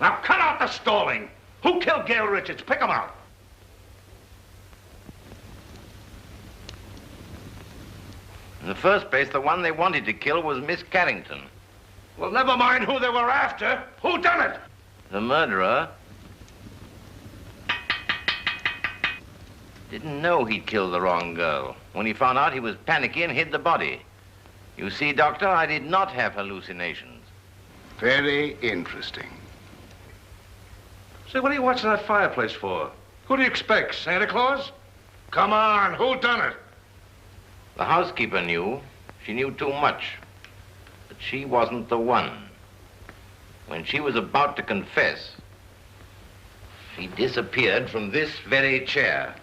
Now, cut out the stalling. Who killed Gail Richards? Pick him out. In the first place, the one they wanted to kill was Miss Carrington. Well, never mind who they were after. Who done it? The murderer didn't know he'd killed the wrong girl. When he found out, he was panicky and hid the body. You see, Doctor, I did not have hallucinations. Very interesting. Say, what are you watching that fireplace for? Who do you expect, Santa Claus? Come on, who done it? The housekeeper knew. She knew too much. But she wasn't the one. When she was about to confess, she disappeared from this very chair.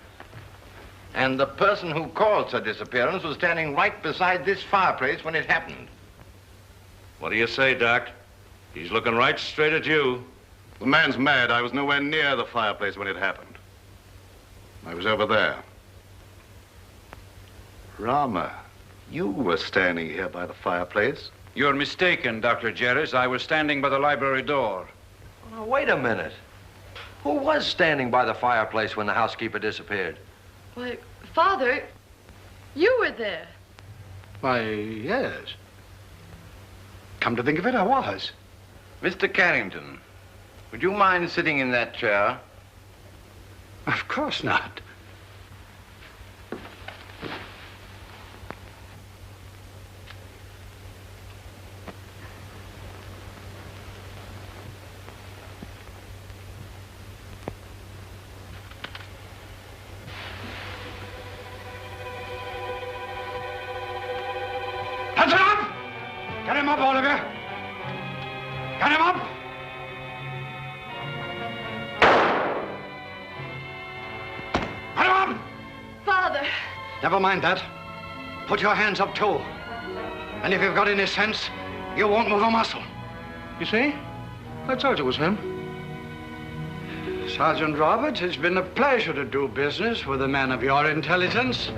And the person who caused her disappearance was standing right beside this fireplace when it happened. What do you say, Doc? He's looking right straight at you. The man's mad. I was nowhere near the fireplace when it happened. I was over there. Rama, you were standing here by the fireplace. You're mistaken, Dr. Jerris. I was standing by the library door. Now, wait a minute. Who was standing by the fireplace when the housekeeper disappeared? Why, Father, you were there. Why, yes. Come to think of it, I was. Mr. Carrington, would you mind sitting in that chair? Of course not. Hands up! Get him up, all of you! Get him up! Get him up! Father! Never mind that. Put your hands up, too. And if you've got any sense, you won't move a muscle. You see? I told you it was him. Sergeant Roberts, it's been a pleasure to do business with a man of your intelligence.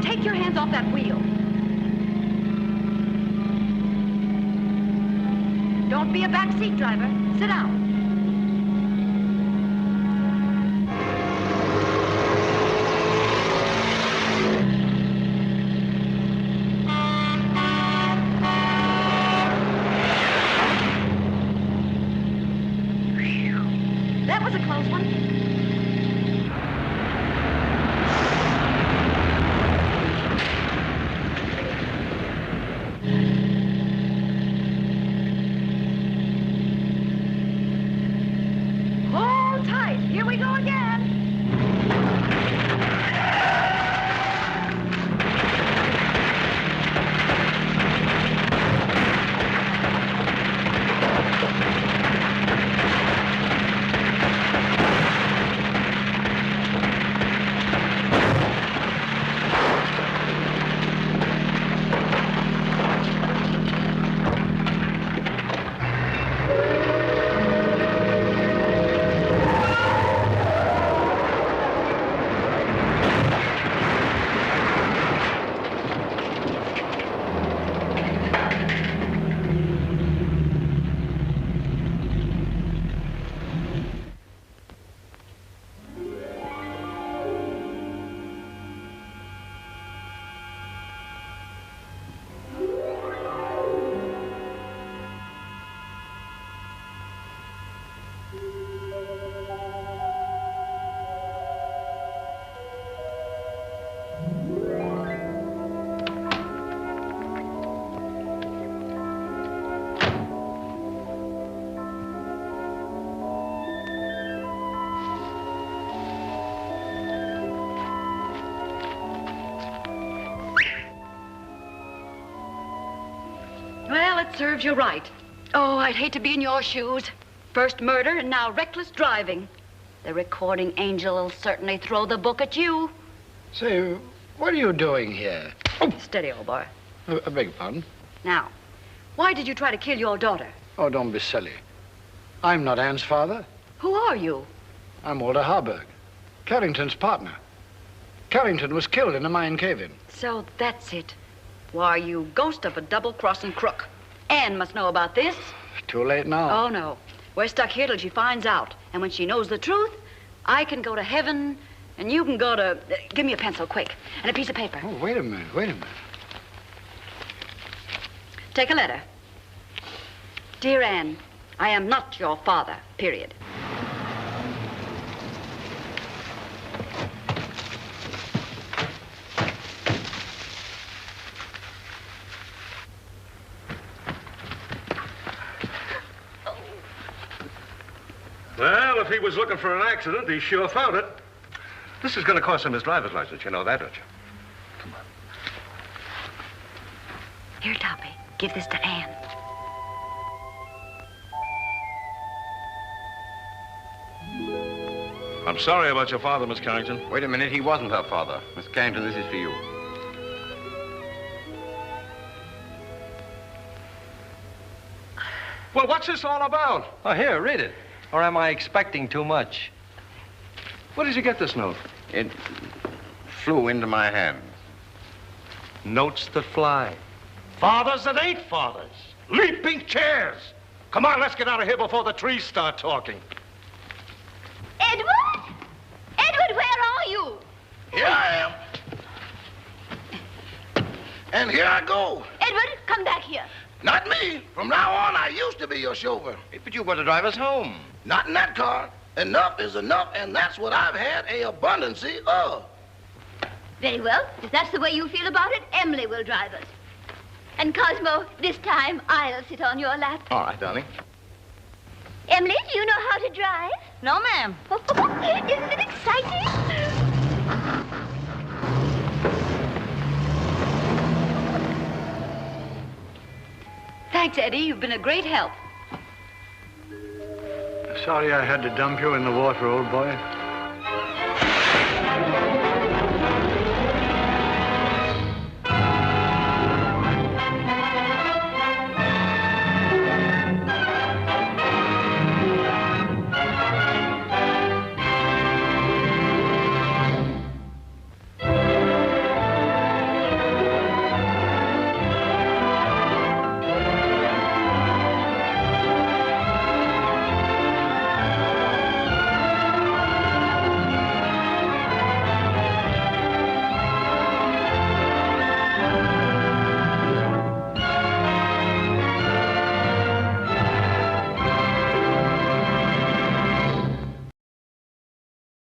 Take your hands off that wheel. Don't be a backseat driver. Sit down. this one? Hold tight. Here we go again. Well, it serves you right. Oh, I'd hate to be in your shoes. First murder and now reckless driving. The recording angel will certainly throw the book at you. Say, what are you doing here? Oh. Steady, old boy. I beg your pardon? Now, why did you try to kill your daughter? Oh, don't be silly. I'm not Anne's father. Who are you? I'm Walter Harburg, Carrington's partner. Carrington was killed in a mine cave-in. So that's it. Why, you ghost of a double-crossing crook. Anne must know about this. Too late now. Oh, no. We're stuck here till she finds out. And when she knows the truth, I can go to heaven, and you can go to... give me a pencil, quick, and a piece of paper. Oh, wait a minute. Take a letter. Dear Anne, I am not your father, period. Well, if he was looking for an accident, he sure found it. This is going to cost him his driver's license. You know that, don't you? Come on. Here, Toppy, give this to Anne. I'm sorry about your father, Miss Carrington. Wait a minute, he wasn't her father. Miss Carrington, this is for you. Well, what's this all about? Oh, here, read it. Or am I expecting too much? Where did you get this note? It flew into my hand. Notes that fly. Fathers that ain't fathers. Leaping chairs. Come on, let's get out of here before the trees start talking. Edward? Edward, where are you? Here I am. And here I go. Edward, come back here. Not me. From now on, I used to be your chauffeur. But you were to drive us home. Not in that car. Enough is enough, and that's what I've had a abundancy of. Very well. If that's the way you feel about it, Emily will drive us. And Cosmo, this time I'll sit on your lap. All right, darling. Emily, do you know how to drive? No, ma'am. Isn't it exciting? Thanks, Eddie. You've been a great help. Sorry I had to dump you in the water, old boy.